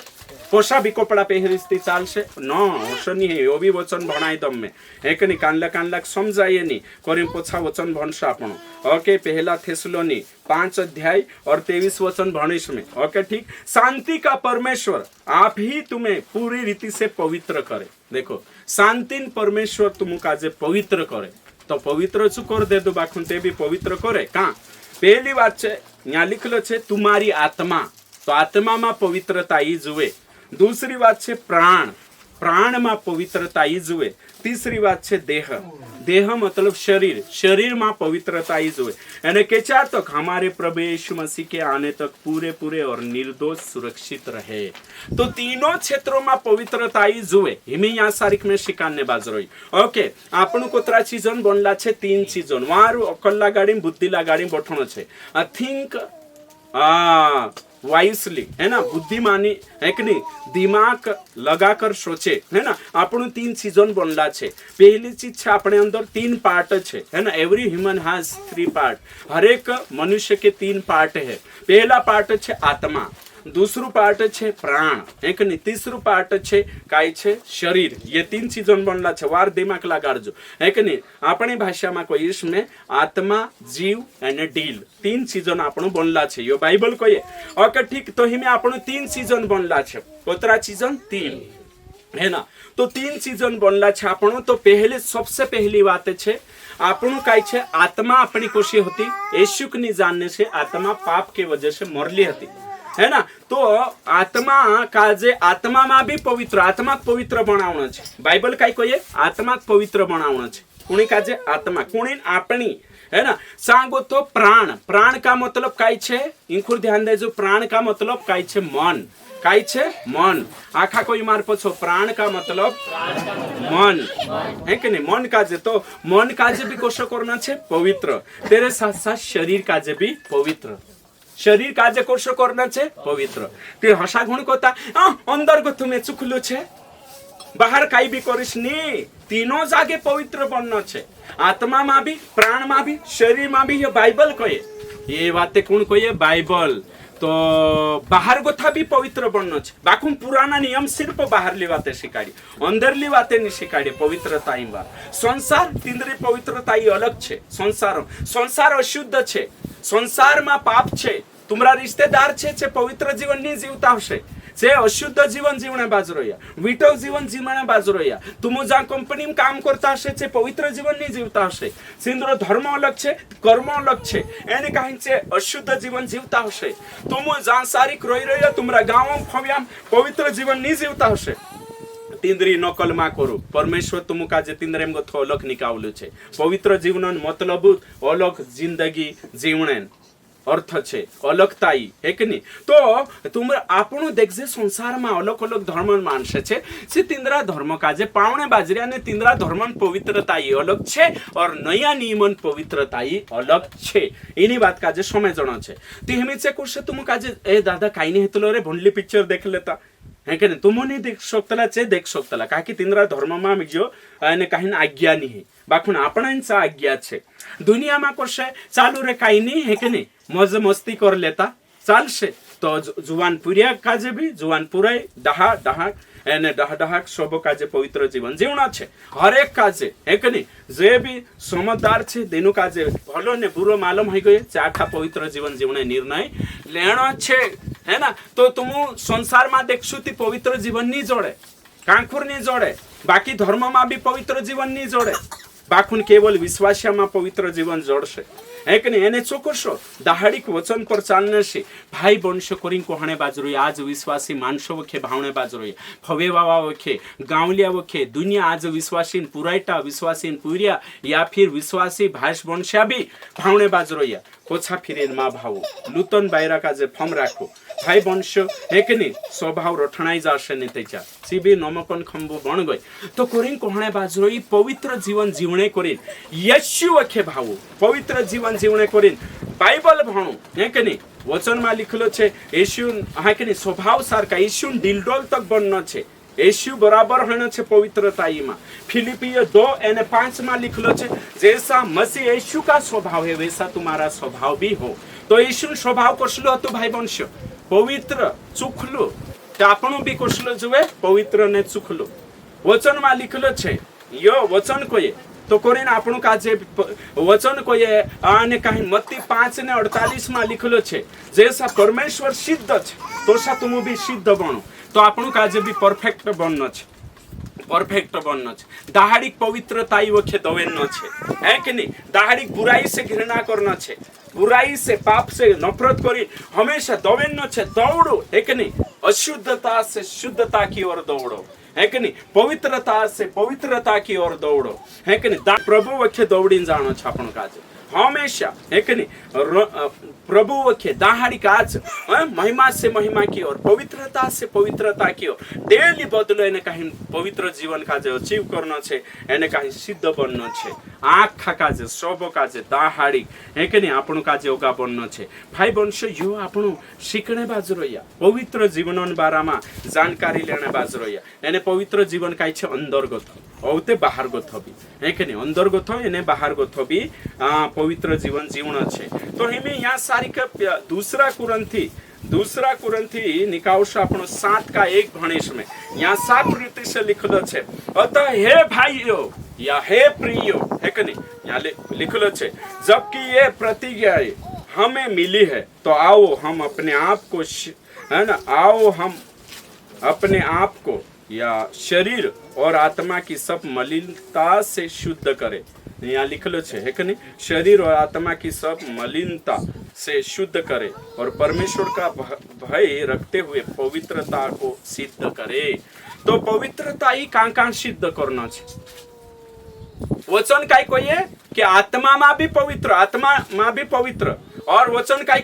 पोषा भी कपड़ा पहरिस्ती चालशे, नो ओशो नहीं है। ओ भी वचन भणाई दम में, है कि नहीं? कानला कानला समझाइए नहीं, करीम पोछा वचन भणशो आपण। ओके, पहला थेसलोनी 5 अध्याय और 23 वचन भणीश में। ओके, ठीक। शांति का परमेश्वर आप ही तुम्हें पूरी रीति से पवित्र करे। देखो, शांति परमेश्वर तुम काजे पवित्र करे, तो पवित्र चु कर दे दो बाखुन ते भी पवित्र करे। कहाँ? पहली बात है यहाँ लिखलो छे तुम्हारी आत्मा, तो आत्मा में पवित्रता ही जुए। दूसरी बात है प्राण, प्राण में पवित्रता ही जुए। तीसरी बात है देह, देह मतलब शरीर, शरीर में पवित्रता ही जुए। यानी के चार तक हमारे प्रभु यीशु मसीह के आने तक पूरे पूरे और निर्दोष सुरक्षित रहे। तो तीनों क्षेत्रों में पवित्रता ही जुए। हिमी यहाँ सारिक में शिकाने बाजरोई। ओके, आपनु कोतरा चीजन बनला छे 3 चीजन, वारु अकल लगाड़ी बुद्धि लगाड़ी बठणो छे। आई थिंक वाइसली, है ना, बुद्धिमानी, है कि नहीं, दिमाग लगाकर सोचे, है ना। आपनु 3 सीजन बनला छे। पहली चीज छे अपने अंदर 3 पार्ट छे, है ना। एवरी ह्यूमन हैज 3 पार्ट, हर एक मनुष्य के 3 पार्ट है। पहला पार्ट छे आत्मा, दूसरू पार्ट छे प्राण, है कि नहीं, तीसरू पार्ट छे काय छे शरीर। ये 3 सीजन बनला छे, वार दिमाग लगाड़जो, है कि नहीं। अपनी भाषा में कोई इसमें आत्मा, जीव एंड डील 3 सीजन आपणो बनला छे। यो बाइबल कहे। ओके, ठीक। तो हिमे आपणो 3 सीजन बनला छे। कोतरा सीजन 3, है ना। तो 3 सीजन बनला छे आपणो। तो पहले सबसे पहली बात छे आपणो काय छे, आत्मा अपनी कोशी होती यीशु ने जानने से आत्मा पाप के वजह से मरली हती, है ना। तो आत्मा काजे आत्मा में भी पवित्र, आत्मा पवित्र बनावना छे। बाइबल काय कहे? आत्मा पवित्र बनावना छे। कुणी काजे? आत्मा, कुणी आपणी, है ना। सांगो तो प्राण, प्राण का मतलब काय छे? इंखुर ध्यान देजो, प्राण का मतलब काय छे? मन। काय छे? मन। आखा कोई मार पछो, प्राण का मतलब मन, है कि नहीं। मन काजे, तो मन काजे भी कोशो करना छे पवित्र। तेरे साथ साथ शरीर काजे भी पवित्र, शरीर काजे कोशो करना छे पवित्र। ते हसा गुण कोता अंदर को तुम्हें चुखलो छे, बाहर काई भी करिस नी, तीनों जागे पवित्र बनना छे। आत्मा में भी, प्राण में भी, शरीर में भी। ये बाइबल कहे, ये बातें कौन कहे? बाइबल। तो बाहर गोथा भी पवित्र बनना छे। बाकुम पुराना नियम सिर्फ बाहर ली बातें शिकाड़ी, अंदर ली बातें नहीं शिकाड़ी। पवित्रता संसार तिंद्री पवित्रता अलग छे। संसार अशुद्ध छे, संसार में पाप छे। तुम्हारा रिश्तेदार छे पवित्र जीवन नहीं जीवता हशे, जे अशुद्ध जीवन जीवने बाजू रह्या, विटो जीवन जीवने बाजू रह्या। तुम जहाँ कंपनी में काम करता हशे छे पवित्र जीवन नहीं जीवता हशे। सिंद्रो धर्म अलग छे, कर्म अलग छे, एने कहीं छे अशुद्ध जीवन जीवता हशे। तुम जहाँ सारिक रही रह्या, तुम्हारा गाँव फव्याम पवित्र जीवन नहीं जीवता हशे। तिंद्री नकल मा करू परमेश्वर तुमका जे तिंद्रेम गो थो अलग निकावलु छे पवित्र जीवन मतलब अलग जिंदगी जीवणेन अर्थ छे अलगताई है कि नहीं तो तुम आपणो देखजे संसार में अलग अलग धर्म मानसे छे से तिंद्रा धर्म काजे पावणे बाजरी अने तिंद्रा धर्मन पवित्रताई अलग छे और नया नियमन पवित्रताई अलग छे एनी बात काजे समझणो छे ती हेमीचे कुछ तुम काजे ए दादा काई नहीं हेतलो रे भोंडली पिक्चर देख लेता है कि नहीं तुम नहीं देख सकतला चे देख सकतला का की तिंद्रा धर्म में जो अने काही आज्ञा नहीं बाखुन आपणांचा आज्ञा छे दुनिया में कशे चालू रे काही नहीं है कि नहीं मौज मस्ती कर लेता चालशे तो जुवान पुरिया काजे भी जुवान पुराई डहा डहा एने डहा डहा सब काजे पवित्र जीवन जीवना छे हर एक काजे है कि नहीं जे भी समझदार छे देनु काजे भलो ने बुरो मालूम है गए चाखा पवित्र जीवन जीवने निर्णय लेनो छे है ना तो तुम संसार में देखशु ती पवित्र जीवन नहीं जोड़े कांखुर नहीं जोड़े बाकी धर्म में भी पवित्र जीवन नहीं जोड़े बाखुन केवल विश्वासिया में पवित्र जीवन जोड़शे है कि नहीं एने चोकशो दाहाड़िक वचन पर चालने से भाई वंश करीन कोहणे बाजरोय आज विश्वासी मानसो वखे भावणे बाजरोय फवेवावा वखे गावलिया वखे दुनिया आज विश्वासीन पुरायटा विश्वासीन पुरिया या फिर विश्वासी भाष वंशा भी भावणे बाजरोय कोछा फिरेन मा भावो लुतन बायरा काजे फम राखो भाई वंश है कि नहीं स्वभाव रठणाई जाशे ने तेचा सीबी नमकन खंबो बन गई तो करीन कोहणे बाजरोय पवित्र जीवन जीवणे करीन यशु वखे भावो पवित्र जीवन जीवणे करीन बाइबल भणो है कि नहीं वचन में लिखलो छे यशु है कि नहीं स्वभाव सारका यशु दिलडोल तक बननो छे यशु बराबर होना छे पवित्रताई में फिलिपियो 2:5 में लिखलो छे जैसा मसीह यशु का स्वभाव है वैसा तुम्हारा स्वभाव भी हो तो यशु स्वभाव कसलो हतो भाई वंश पवित्र चुखलो तो आपणो भी कसलो जुए पवित्र ने चुखलो वचन में लिखलो छे यो वचन कोये तो कोरीन आपणो काजे वचन कोये आने कहीं मत्ती 5:48 में लिखलो छे जैसा परमेश्वर सिद्ध छे तो सा तुम भी सिद्ध बनो तो आपणो काजे भी परफेक्ट बननो छे परफेक्ट बननो छे दाहाड़िक पवित्रताई वखे दवेनो छे है कि नहीं दाहाड़िक बुराई से घृणा करनो छे बुराई से पाप से नफरत करी हमेशा दवेनो छे दौड़ो है कि नहीं अशुद्धता से शुद्धता की ओर दौड़ो है कि नहीं पवित्रता से पवित्रता की ओर दौड़ो है कि नहीं प्रभु वखे दौड़ी जानो छे आपणो काजे हमेशा है कि नहीं प्रभु वखे दाहाड़ी काज महिमा से महिमा की ओर पवित्रता से पवित्रता की ओर डेली बदलो एने कहीं पवित्र जीवन काजे अचीव करनो छे एने कहीं सिद्ध बननो छे आखा काजे सब काजे दाहाड़ी है कि नहीं आपणो काजे ओगा बननो छे भाई वंश यो आपणो शीखणे बाजरोया पवित्र जीवनन बारामा जानकारी लेने बाजरोया एने पवित्र जीवन काई छे अंतर्गत औते बाहर गोथबी है कि नहीं अंतर्गत एने बाहर गोथबी पवित्र जीवन जीवन छे तो हेमे यहाँ सारी का दूसरा कुरंथी निकाउश आपनो 7:1 भणेश में यहाँ 7 रीति से लिखलो छे अतः हे भाइयों या हे प्रियो है कि नहीं यहाँ लिखलो छे जबकि ये प्रतिज्ञा हमें मिली है तो आओ हम अपने आप को है ना आओ हम अपने आप को या शरीर और आत्मा की सब मलिनता से शुद्ध करें यहाँ लिखलो छे है कि नहीं शरीर और आत्मा की सब मलिनता से शुद्ध करे और परमेश्वर का भय रखते हुए पवित्रता को सिद्ध करे तो पवित्रता ही कहाँ सिद्ध करना छे वचन काई कोई कि आत्मा में भी पवित्र आत्मा में भी पवित्र और वचन काई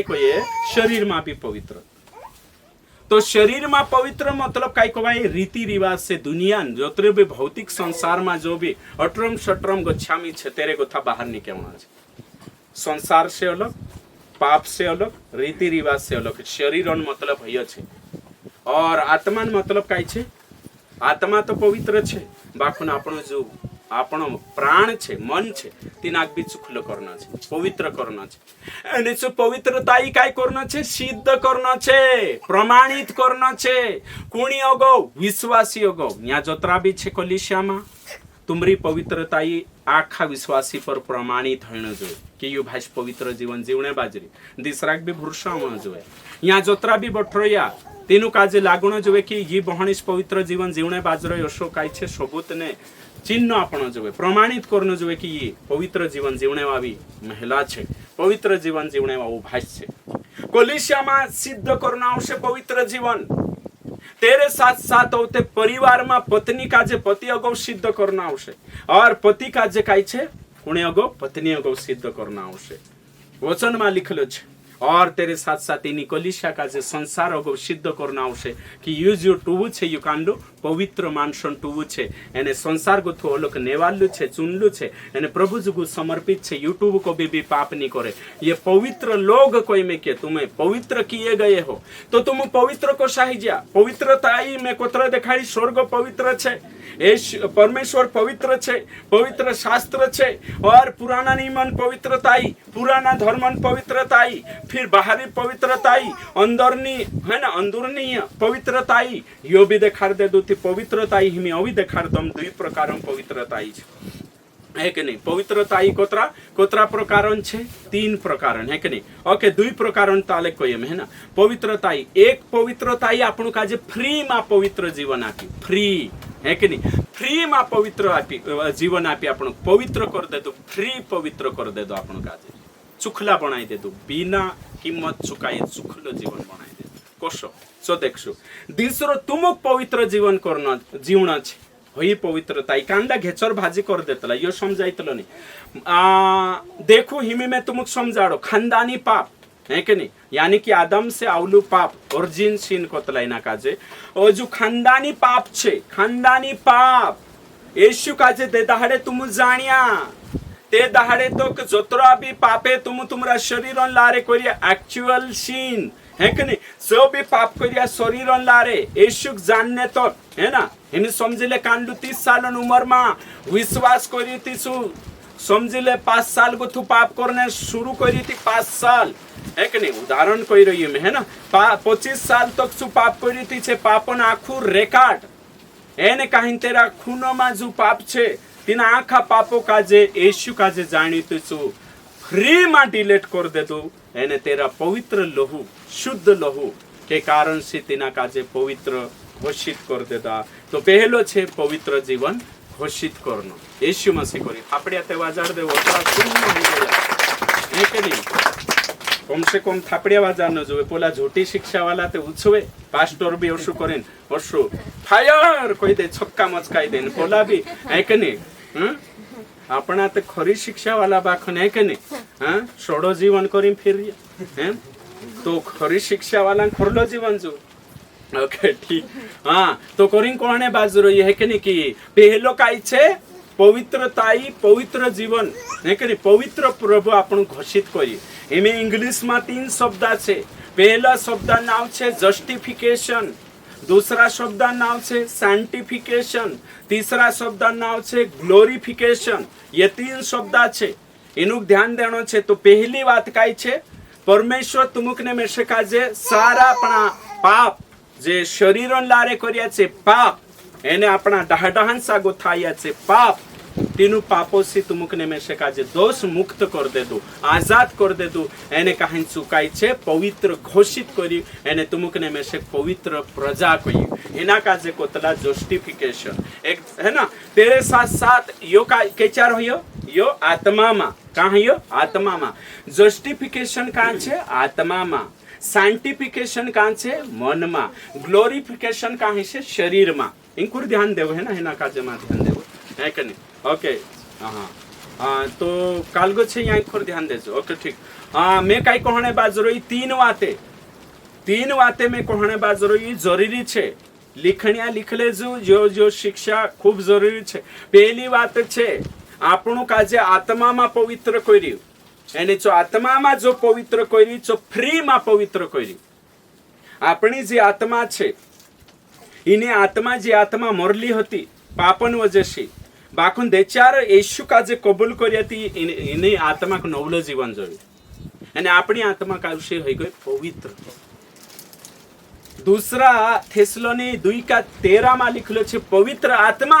कोई शरीर में भी पवित्र तो शरीर में पवित्र मतलब काई को भाई रीति रिवाज से दुनिया जोतरे भी भौतिक संसार में जो भी अटरम शटरम गच्छामी छे तेरे गोथा बाहर निकलना छे संसार से अलग पाप से अलग रीति रिवाज से अलग शरीर मतलब है छे और आत्मा मतलब काई छे आत्मा तो पवित्र छे बाखुन आपणो जो आपणो प्राण छे मन छे तिनाक भी चुखलो करना छे पवित्र करना छे एने जो पवित्रता ही काय करना छे सिद्ध करना छे प्रमाणित करना छे कुणी अगो विश्वासी अगो या जोतरा भी छे कलिसियामा तुमरी पवित्रता ही आखा विश्वासी पर प्रमाणित होना जोए कि यो भाई पवित्र जीवन जीवने बाजरी दिसराक भी भरोसा होना जोए या जोतरा भी बठरोया तेनु काजे लागणो जोए कि ये बहणीश पवित्र जीवन जीवने बाजरो यशो काय छे सबूत ने चिन्ह आपण जोए प्रमाणित करनो जोए कि ये पवित्र जीवन जीवने वाली महिला छे पवित्र जीवन जीवने वाळो भाई छे कलिसियामा सिद्ध करना आवश्यक पवित्र जीवन तेरे साथ साथ होते परिवार में पत्नी का जे पति अगो सिद्ध करना आवश्य और पति का जे काई छे कुणे अगो पत्नी अगो सिद्ध करना आवश्य वचन में लिखलो छे और तेरे साथ साथ इनी कलिशा का जे संसार अगो सिद्ध करना आवश्य कि यू जो टूवू छे यू कांडो पवित्र मानसन टूवू छे एने संसार को थो लोक नेवालू छे चुनलू छे एने प्रभु जुगु समर्पित छे यूट्यूब को भी पाप नहीं करे ये पवित्र लोग कोई में के तुम्हें पवित्र किए गए हो तो तुम पवित्र को साहिज्या पवित्रताई में कोत्र देखाड़ी स्वर्ग पवित्र छे परमेश्वर पवित्र छे पवित्र शास्त्र छे और पुराना नियमन पवित्रताई पुराना धर्मन पवित्रताई फिर बाहरी पवित्रताई अंदरनी है ना अंदरनी पवित्रताई यो भी देखाड़ दे दो पवित्रताई हिमी अभी देखाड़ दम दुई प्रकार पवित्रताई है कि नहीं पवित्रताई कोतरा कोतरा प्रकारन छे तीन प्रकारन है कि नहीं ओके दुई प्रकारन ताले कोयम है ना पवित्रताई एक पवित्रताई आपनु काजे फ्री मा पवित्र जीवन आपी फ्री है कि नहीं फ्री मा पवित्र आपी जीवन आपी आपनु पवित्र कर दे दो फ्री पवित्र कर दे दो आपनु काजे चुखला बनाई दे दो बिना किंमत चुकाई चुखलो जीवन बनाई दे कोशो सो देखशो दिसरो तुम पवित्र जीवन करना जीवन छे होई पवित्रता कांदा घेचर भाजी कर देतला यो समझाइतलो नहीं देखो हिमी में तुमको समझाड़ो खानदानी पाप है कि नहीं यानी कि आदम से आवलू पाप ओरिजिन सीन कोतलाई ना काजे और जो खानदानी पाप छे खानदानी पाप येशू काजे दे दहाड़े तुम जानिया ते दहाड़े तो जोतरा भी पापे तुम तुमरा शरीर लारे करिया एक्चुअल सीन है कि नहीं सो भी पाप करिया शरीर लारे येशू जानने तो है ना हिमी समझिले कांडू 30 साल उम्र में विश्वास करी थी समझिले 5 साल को तू पाप करने शुरू करी थी 5 साल है कि नहीं उदाहरण कही रही है है ना 25 साल तक तू पाप करी थी छे पापन आखू रेकॉर्ड एने कहीं तेरा खूनो में जो पाप छे तीना आखा पापो काजे येशू काजे जानी तू फ्री में डिलीट कर दे दो एने तेरा पवित्र लहू शुद्ध लहू के कारण से तीना काजे पवित्र घोषित कर देता तो पहलो छे पवित्र जीवन घोषित करना येशू मसीह करी थापड़िया ते वाजार दे ओतरा शून्य हो गया है कि नहीं कम से कम थापड़िया वाजार न जोवे पोला झूठी शिक्षा वाला ते उछवे पास्टर भी ओशु करेन ओशु फायर कोई दे छक्का मचकाई देन पोला भी है कि नहीं अपना ते खरी शिक्षा वाला बाखन है कि नहीं हां सोडो जीवन करी फिर हैं तो खरी शिक्षा वाला खरलो जीवन जो ओके ठीक हाँ तो करिंग कोने बाजू रही है कि नहीं कि पहलो काई छे पवित्रताई पवित्र जीवन है कि नहीं पवित्र प्रभु आपन घोषित करी एमे इंग्लिश में 3 शब्द छे पहला शब्द नाम छे जस्टिफिकेशन दूसरा शब्द नाम छे सैंटिफिकेशन तीसरा शब्द नाम छे ग्लोरिफिकेशन ये 3 शब्द छे इनु ध्यान देनो छे तो पहली बात काई छे परमेश्वर तुमुकने में से काजे सारा अपना पाप जे शरीरन लारे करिया छे पाप एने अपना डहाडहान सा गोथाया छे पाप तीनों पापों से तुमुकने में से काजे दोष मुक्त कर दे दो आजाद कर दे दो एने कहीं चुकाई छे पवित्र घोषित करी एने तुमुकने में से पवित्र प्रजा कोई इना काजे कोतला जस्टिफिकेशन एक है ना तेरे साथ साथ यो का केचार होयो यो आत्मा मा कहां यो आत्मा मा जस्टिफिकेशन कहां छे आत्मा मा साइंटिफिकेशन कहां छे मन मा ग्लोरिफिकेशन कहां छे शरीर मा इंकुर ध्यान देव है ना हिना काजे मा ध्यान देव है कि नहीं ओके हाँ तो कालगो छे यहाँ खोर ध्यान देजो ओके ठीक हाँ मैं काई कहने बाज रही 3 बातें मैं कहने बाज रही जरूरी छे लिखनिया लिख लेजो जो जो शिक्षा खूब जरूरी छे पहली बात छे आपणो काजे आत्मा में पवित्र कर्यु एने जो आत्मा में जो पवित्र कर्यु जो फ्री में पवित्र कर्यु आपणी जे आत्मा छे इने आत्मा जे आत्मा मरली हती पापन वजहशी बाखुन देचार येशू का जे कबूल करियाती इने आत्मा को नवलो जीवन जोई અને આપણી આત્મા કાવશે હોઈ ગઈ પવિત્ર दूसरा थेसलोनी 2:13 માં લખેલો છે પવિત્ર આત્મા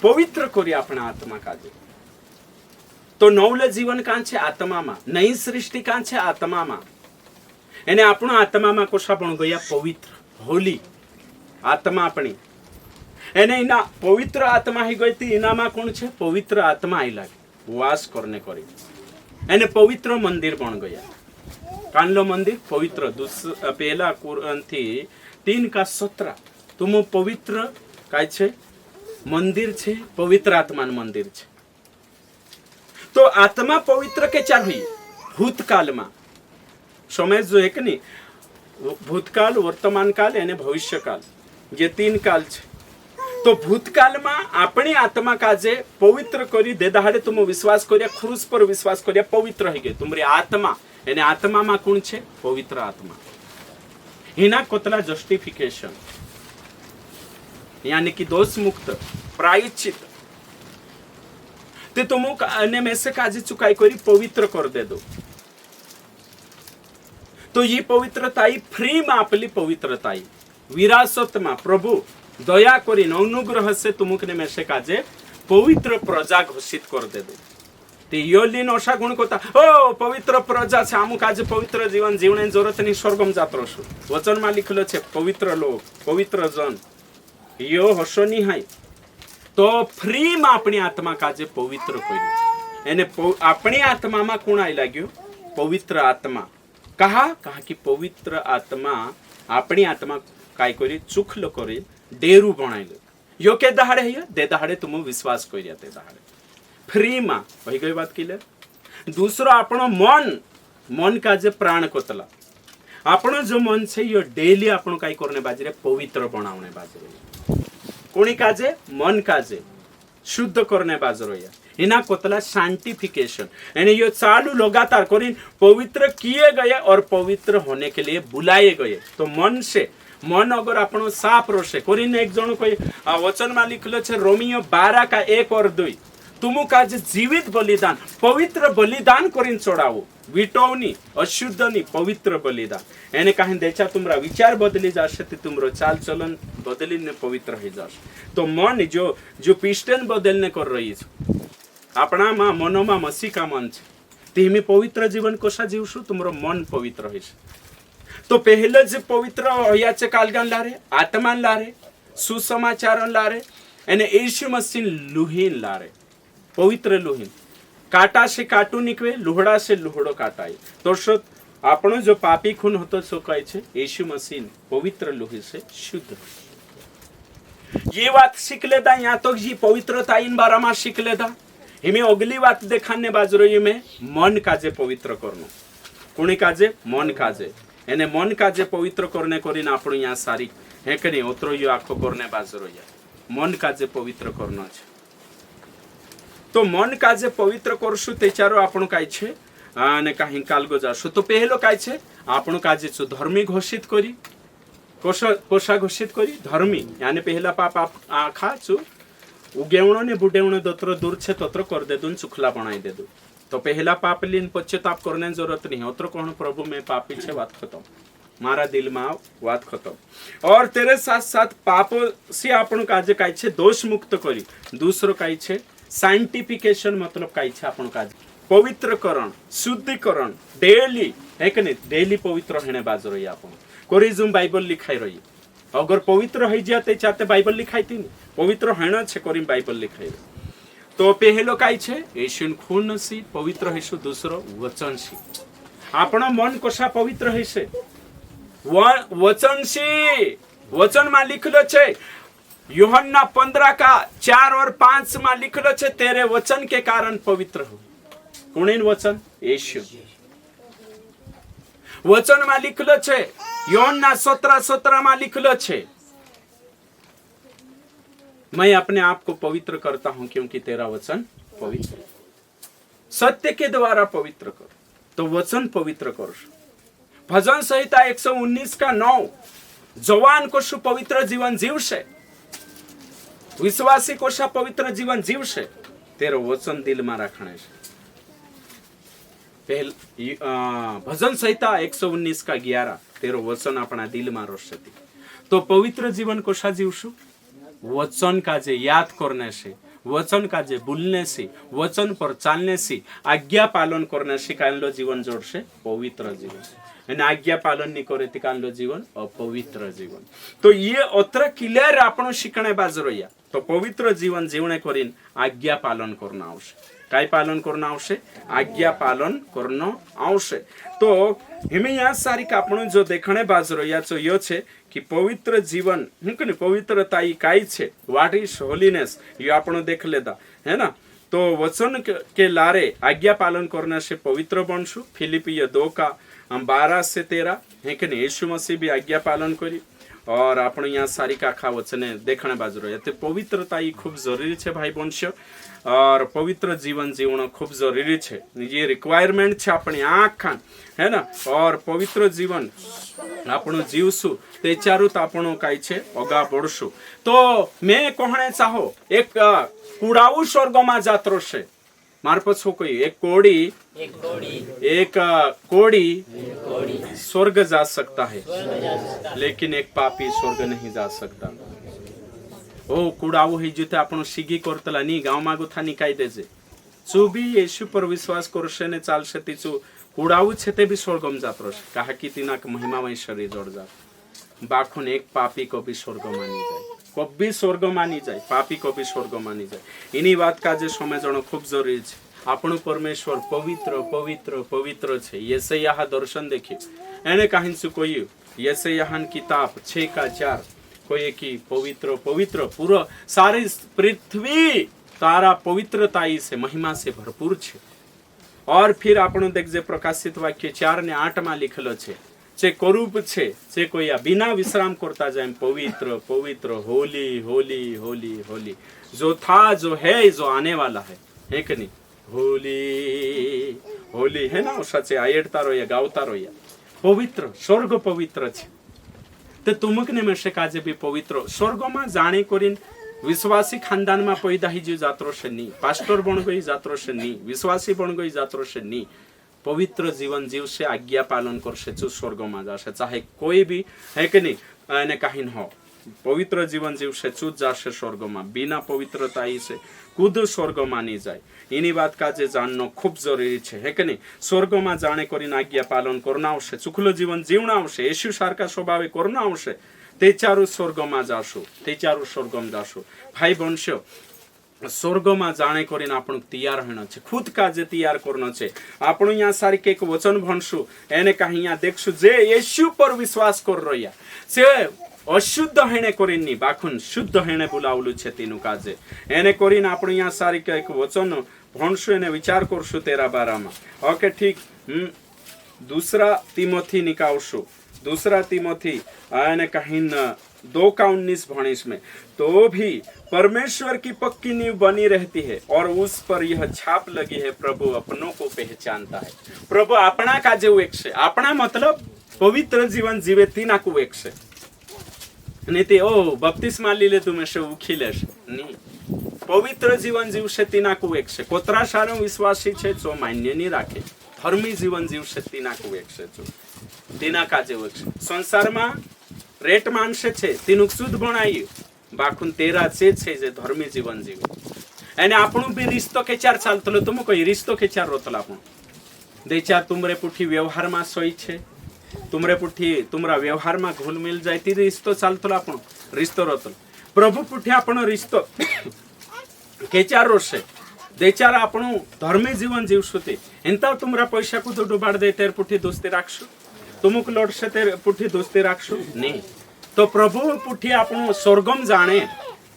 પવિત્ર કરી આપણા આત્મા કાજે તો નવલે જીવન કાં છે આત્મામાં નઈ સૃષ્ટિ કાં છે આત્મામાં એને આપણો આત્મામાં કોષાપણ ગયા પવિત્ર હોલી આત્मा अपनी एने इना पवित्र आत्मा ही गई थी इनामा कौन छे पवित्र आत्मा आई लागे वास करने करी एने पवित्र मंदिर बन गया कानलो मंदिर पवित्र पहला कुरान थी 3:17 तुम पवित्र काय छे मंदिर छे, पवित्र आत्मा मंदिर छे। तो आत्मा पवित्र के चार हुई भूतकाल में समय जो है कि नहीं, भूतकाल, वर्तमान काल અને ભવિષ્યકાલ, જે 3 કાલ છે। તો ભૂતકાળમાં આપણી આત્મા કાજે પવિત્ર કરી દે દાડે तुम विश्वास કર્યા, ક્રૂસ પર વિશ્વાસ કર્યા, પવિત્ર થઈ ગઈ તમારી આત્મા। અને આત્મામાં કોણ છે? પવિત્ર આત્મા। એના કોતલા જસ્ટિફિકેશન यानी कि दोष मुक्त प्रायश्चित ते तुम અને મેસે કાજે ચુકાઈ કરી પવિત્ર कर दे दो। तो ये पवित्रता फ्री में आपली पवित्रता विरासत में प्रभु दया करी अनुग्रह से तुमकने में से काजे पवित्र प्रजा घोषित कर दे दो। ते योलीन अशा गुण कोता ओ पवित्र प्रजा छे, आमु काजे पवित्र जीवन जीवने जरूरत नहीं, स्वर्गम जात्रो छो। वचन में लिखलो छे पवित्र लोग, पवित्र जन यो हसो नहीं है। तो फ्री में अपनी आत्मा काजे पवित्र करी एने अपनी आत्मा में कोण आई लाग्यो? पवित्र आत्मा। कहा कि पवित्र आत्मा अपनी आत्मा काय करी चुखलो करी डेरू बनाइलो यो के दहाड़े है दे दहाड़े तुम विश्वास करिया ते दहाड़े फ्री में वही गई बात किले। दूसरो आपनो मन, मन का जे प्राण कोतला आपनो जो मन छे यो डेली आपनो काय करने बाजरे पवित्र बनावने बाजरे, कोणी काजे मन काजे शुद्ध करने बाजरो या इना कोतला साइंटिफिकेशन यानी ये चालू लगातार करीन पवित्र किए गए और पवित्र होने के लिए बुलाए गए। तो मन से, मन अगर आपनो साफ रोशे करीन एक जण कोई वचन में लिखलो छे रोमियो 12 का 1 और 2 तुम काजे जीवित बलिदान, पवित्र बलिदान करीन चढ़ावो, विटोवनी अशुद्धनी पवित्र बलिदान एने कहीं देचा तुमरा विचार बदली जाशे, तुमरो चाल चलन बदलीने पवित्र हो जाशे। तो मन जो पिस्टन बदलने कर रही है अपना में मनो में मसी का मन है, तेमी पवित्र जीवन कोशा जीवशु तुमरो मन पवित्र है। तो पहले जे पवित्र होया छे कालगान लारे, आत्मान लारे, सुसमाचार लारे एने यीशु मसीह लुहीन लारे, पवित्र लुहीन। काटा से काटू निकवे, लुहड़ा से लुहड़ो काटाई। तो आपनो जो पापी खून होतो सो कहे छे यीशु मसीह पवित्र लुही से शुद्ध। ये बात सीख लेता, यहाँ तो जी पवित्रता इन बारा में सीख लेता। इमे अगली बात देखाने बाजरो ये में मन काजे पवित्र करनो, कुणी काजे मन काजे एने मन काजे पवित्र करने करीने आपणो यहाँ सारी है कि नहीं ओतरो यो आखो करने बाजरो या मन काजे पवित्र करनो छे। तो मन काजे पवित्र करशु तेचारो आपणो काय छे અને કાહી કાલગો જાશો। તો પહેલો કાય છે આપણો કાજે છો ધર્મી ઘોષિત કરી, કોષા ઘોષિત કરી ધર્મી यानी પહેલા પાપ આખા છો ઉગેવણો ને બુડેવણો દોતરો दूर છે તોતરો કર દે દુન ચુખલા બનાઈ દે દો। तो पहला पाप लीन पश्चाताप करने जरूरत नहीं, अत्र कौन प्रभु में पापी छे बात खत्म, मारा दिल में बात खत्म। और तेरे साथ साथ पाप से आपण काजे काय छे दोष मुक्त करी। दूसरो काय छे साइंटिफिकेशन, मतलब काय छे आपण काजे पवित्रकरण, शुद्धिकरण डेली है कि नहीं, डेली पवित्र होने बाज रही आपण कोरी जुम बाइबल लिखाई रही। अगर पवित्र हो जाते चाहते बाइबल लिखाई थी नहीं, पवित्र होना छे कोरी बाइबल लिखाई रही। तो पहलो काय छे यीशु खून सी पवित्र हेसु, दूसरो वचन सी आपणो मन कोशा पवित्र हेसे वचन सी। वचन में लिखलो छे यूहन्ना 15 का 4 और 5 में लिखलो छे तेरे वचन के कारण पवित्र हो। कुणीन वचन यीशु। वचन में लिखलो छे यूहन्ना 17:17 में लिखलो छे मैं अपने आप को पवित्र करता हूं क्योंकि तेरा वचन पवित्र, सत्य के द्वारा पवित्र कर। तो वचन पवित्र कर। भजन संहिता 119 का 9 जवान को शु पवित्र जीवन जीवशे, विश्वासी को शा पवित्र जीवन जीवशे, तेरो वचन दिल में राखणे छे। भजन संहिता 119 का 11 तेरो वचन अपना दिल में रोशे। तो पवित्र जीवन को शा जीवशु वचन का जे याद करने से, वचन का जे बोलने से, वचन पर चालने से, आज्ञा पालन करने से कानलो जीवन जोड़से पवित्र जीवन। एने आज्ञा पालन नहीं करे ती कानलो जीवन अपवित्र जीवन। तो ये अत्र क्लियर आपणो शिकणे बाजरो या। तो पवित्र जीवन जीवने करीन आज्ञा पालन करना आवश्यक। काय पालन करणं आवश्यक आज्ञा पालन करणं आवश्यक तो हिमे या सारी आपण जो देखणे बाजरो याचो यो छे कि पवित्र जीवन હું કે પવિત્રતા ઈ કાઈ છે व्हाट इज होलीनेस ये आपण देख लेता है ना तो वचन के लारे आज्ञा पालन करने से पवित्र बनशु फिलिपियो 2 का 12 से 13 है कि नहीं यीशु मसीह भी आज्ञा पालन करी और आपण यहाँ सारी काखा वचने देखने बाजरो ये पवित्रता ही खूब जरूरी है भाई बंश और पवित्र जीवन जीवन खूब जरूरी है ये रिक्वायरमेंट है अपनी आखा है ना और पवित्र जीवन आपण जीवसु ते चारुत आपण काई छे अगा बढ़शु तो मैं कहने चाहो एक कूड़ाऊ स्वर्ग में जात्रो छे मार पछो कोई एक कोड़ी स्वर्ग जा सकता है लेकिन एक पापी स्वर्ग नहीं जा सकता ओ कूड़ाऊ ही जुते आपण शिगी करतला नी गाव मागु था निकाय देजे चू भी येशू पर विश्वास करशे ने चालशे तीचू कूड़ाऊ छे ते भी स्वर्गम जात्रो छे कहा कि तिनाक महिमामय शरीर जोड़ जा बाखुन एक पापी को भी स्वर्ग मानी जाए कभी स्वर्ग मानी जाए पापी को भी स्वर्ग मानी जाए इनी बात का जे समझणो खूब जरूरी छे આપણું પરમેશ્વર પવિત્ર પવિત્ર પવિત્ર છે યશાયાહ દર્શન देखिए એને કહીશું કોઈ યશાયાહન કિતાબ 6 का 4 कोई की पवित्र पवित्र पूरा सारी पृथ्वी तारा पवित्रता से महिमा से भरपूर छे और फिर आपण देखजे प्रकाशित वाक्य 4 ने 8 में लिखेलो छे जे करूप छे जे कोई बिना विश्राम करता जाए पवित्र पवित्र होली होली होली होली जो था जो है जो आने वाला है कि नहीं होली होली है ना उसाचे आयडता रोया गावता रोया पवित्र स्वर्ग पवित्र छे ते तुमकने मेशे काजे भी पवित्र स्वर्ग में जाने करीन विश्वासी खानदान में पैदा ही जो जात्रो से नी पास्टर बन गई जात्रो से नी विश्वासी बन गई जात्रो से नी पवित्र जीवन जीव से आज्ञा पालन कर से जो स्वर्ग में जाशे चाहे कोई भी है कि नहीं एने कहीं हो पवित्र जीवन जीव से चूत जाशे स्वर्ग में बिना पवित्रता से खुद स्वर्ग मानी जाए इनी बात का जे जाननो खूब जरूरी है कि नहीं स्वर्ग में जाने करीने आज्ञा पालन करना आवश्यक सुखलो जीवन जीवना आवश्यक येशू सारखा स्वभावे करना आवश्यक ते चारु स्वर्ग में जाशो ते चारु स्वर्ग में जाशो भाई बंशो स्वर्ग में जाने करीने आपण तैयार होना छे खुद का जे तैयार करना छे आपण यहाँ सारी के एक वचन भणशु एने कहीं यहाँ देखशु जे येशू पर विश्वास कर रह्या से अशुद्ध हेने करीनी बाखुन शुद्ध हेने बुलावलु छे तेनु काजे एने करीने आपण यहाँ सारी के एक वचन भणशु एने विचार करशु तेरा बारामा ओके ठीक दूसरा तिमोथी निकालशु दूसरा तिमोथी एने कहीं 2 का 19 भणिस में तो भी परमेश्वर की पक्की नींव बनी रहती है और उस पर यह छाप लगी है प्रभु अपनों को पहचानता है प्रभु अपना काजे एक से अपना मतलब पवित्र जीवन जीवे तीना को एक से नहीं ते ओ बपतिस्मा लीले तुम से उखिलेश नहीं पवित्र जीवन जीवशे तीना को एक से कोतरा सारो विश्वासी छे जो मान्य नहीं राखे धर्मी जीवन जीवशे तीना को एक से जो तीना काजे एक से संसार में रेट मानसे छे तीनुक शुद्ध बनाई बाखुन तेरा छे जे धर्मी जीवन जीव एने आपणु भी रिश्तो के चार चालतलो तुम कोई रिश्तो के चार रोतला आपण दे चार तुमरे पुठी व्यवहार में सोई छे तुमरे पुठी तुमरा व्यवहार में घुल मिल जाए ती रिश्तो चालतलो आपण रिश्तो रोतलो प्रभु पुठी आपण रिश्तो के चार रोसे दे चार आपण धर्मी जीवन जीवसुते एंता तुमरा पैसा को तो डुबाड़ दे तेर पुठी दोस्ती राखसु तुमक लोड से तेर पुठी दोस्ती राखसु नहीं तो प्रभु पुठी आपण स्वर्गम जाने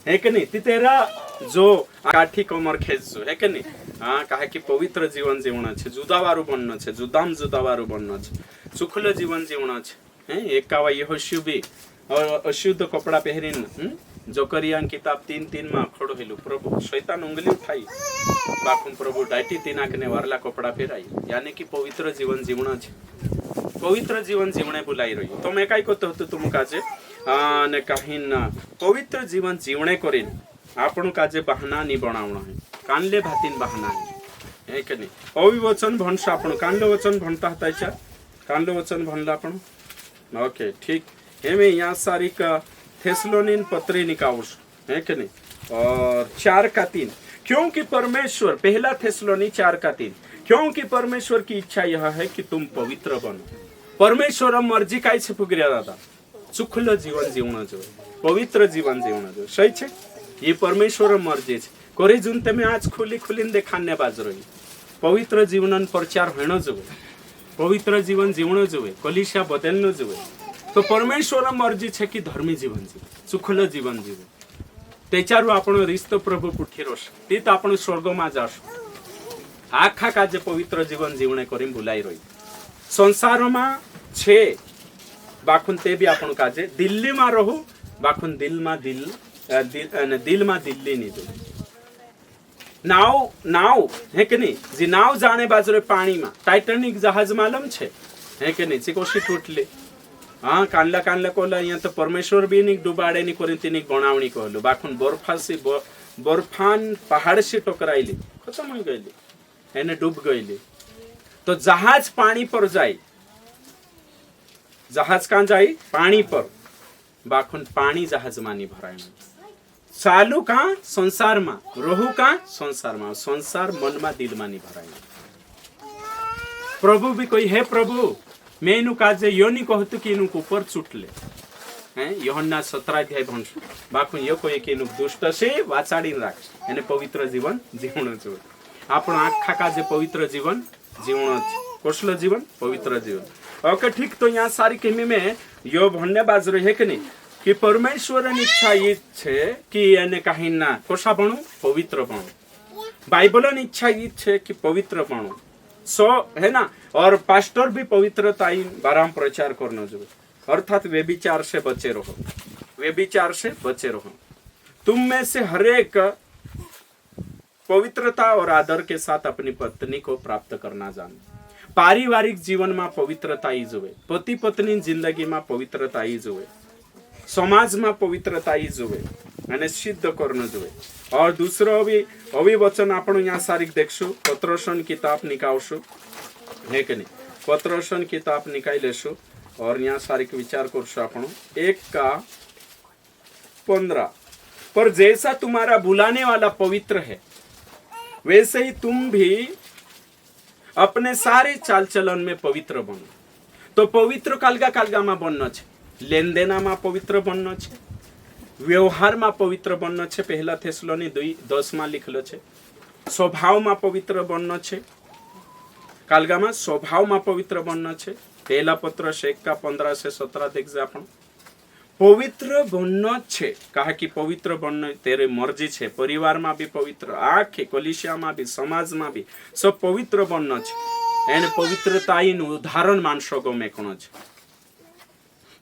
है कि नहीं ती तेरा जो काठी कमर खेचसु है कि नहीं हाँ कहा कि पवित्र जीवन जीवना छे जुदावारू बनना छे जुदाम जुदावारू बनना छे सुखल जीवन जीवना छे हैं एक कावा यहोशू भी और अशुद्ध कपड़ा पहरीन जोकरिया किताब 3:3 में खड़ो हेलु प्रभु शैतान उंगली उठाई बाखुन प्रभु डाटी तीनाक ने वारला कपड़ा पहराई यानी कि पवित्र जीवन जीवना छे पवित्र जीवन जीवने बुलाई रही तो मैं काय करतो हतो तुम काजे ने कहीं पवित्र जीवन जीवने करीन आपण काजे बहाना नहीं बनावना है कानले भातीन बहाना है कि नहीं अवि वचन भणस आपण कानले वचन भणता हता चार कानले वचन भणला आपण ओके ठीक हेमे यहाँ सारी का थेसलोनिन पत्री निकाउस है कि नहीं और 4 का 3 क्योंकि परमेश्वर पहला थेसलोनी 4 का 3 क्योंकि परमेश्वर की इच्छा यह है कि तुम पवित्र बनो परमेश्वर मर्जी काय छे पुगरिया दादा सुखल जीवन जीवना जो पवित्र जीवन जीवना जो सही छे ये परमेश्वर मर्जी छे कोरी जून ते आज खुली खुलीन देखाने बाजरो पवित्र जीवन प्रचार होणं जुवे पवित्र जीवन जीवण जुवे कलिशा बदलणं जुवे तो परमेश्वर मर्जी छे की धर्मी जीवन जीवे सुखल जीवन जीवे त्याच्यारू आपण रिस्त प्रभु पुठी रोश तीत आपण स्वर्ग में जाशो आखा काजे पवित्र जीवन जीवने करी भुलाई रही संसार में छे बाखुन ते भी आपण काजे दिल्ली में रहू बाखुन दिल में दिल में दिल्ली नहीं दो नाव है कि नहीं जी नाव जाने बाजरे पानी में टाइटेनिक जहाज मालूम छे है कि नहीं कोशी टूटली हाँ कानला कानला कोला यहाँ तो परमेश्वर भी नहीं डुबाड़े नहीं करी तीनी बनावनी कहलु बाखुन बर्फासी बर्फान पहाड़ से टकराइली खत्म हो गई एने डूब गई तो जहाज पानी पर जाए जहाज कहाँ जाए पानी पर बाखुन पानी जहाज मानी भराय चालू कहाँ संसार में रहू कहाँ संसार में संसार मन में दिल मानी भराय प्रभु भी कोई है प्रभु मैं इनु काजे यो नहीं कहतु कि इनु ऊपर चुटले हैं यूहन्ना 17 अध्याय भणसु बाखुन यो कोई कि इनु दुष्ट से वाचाड़ी राख एने पवित्र जीवन जीवण जो आपण आखा काजे पवित्र जीवन जीवण कसलो जीवन पवित्र जीवन ओके ठीक तो यहाँ सारी किमी में यो भन्ने बाजरो है कि नहीं कि परमेश्वर इच्छा ये छे कि एने कहीं ना कोसा बणु पवित्र बणु बाइबल इच्छा ये छे कि पवित्र बणु सो है ना और पास्टर भी पवित्रता बाराम प्रचार करना जो अर्थात व्यभिचार से बचे रहो व्यभिचार से बचे रहो तुम में से हरेक पवित्रता और आदर के साथ अपनी पत्नी को प्राप्त करना जाने पारिवारिक जीवन में पवित्रता ही जुए पति पत्नी जिंदगी में पवित्रता ही जुए समाज में पवित्रता ही जुए અને સિદ્ધ કરનો જોઈએ और दूसरो अभी वचन आपण यहाँ सारिक देखशु पत्रोसन किताब निकालशु है कि नहीं पत्रोसन किताब निकाल लेशु और यहाँ सारिक विचार करशु आपण 1:15 पर जैसा तुम्हारा बुलाने वाला पवित्र है वैसे ही तुम भी अपने सारे चाल चलन में पवित्र बनो तो पवित्र कालगा में बनना छे लेन देना में पवित्र बनना छे व्यवहार में पवित्र बनना छे पहला थेसलोनी 2:10 में लिखलो छे स्वभाव में पवित्र बनना छे कालगा में स्वभाव में पवित्र बनना छे पहला पत्र 1:15 से 17 देख जे आपण पवित्र बनना छे कहा कि पवित्र बनना तेरे मर्जी छे परिवार में भी पवित्र आखे कलिसिया में भी समाज में भी सब पवित्र बनना छे एने पवित्रताईनु उदाहरण मानशो गमे कोण छे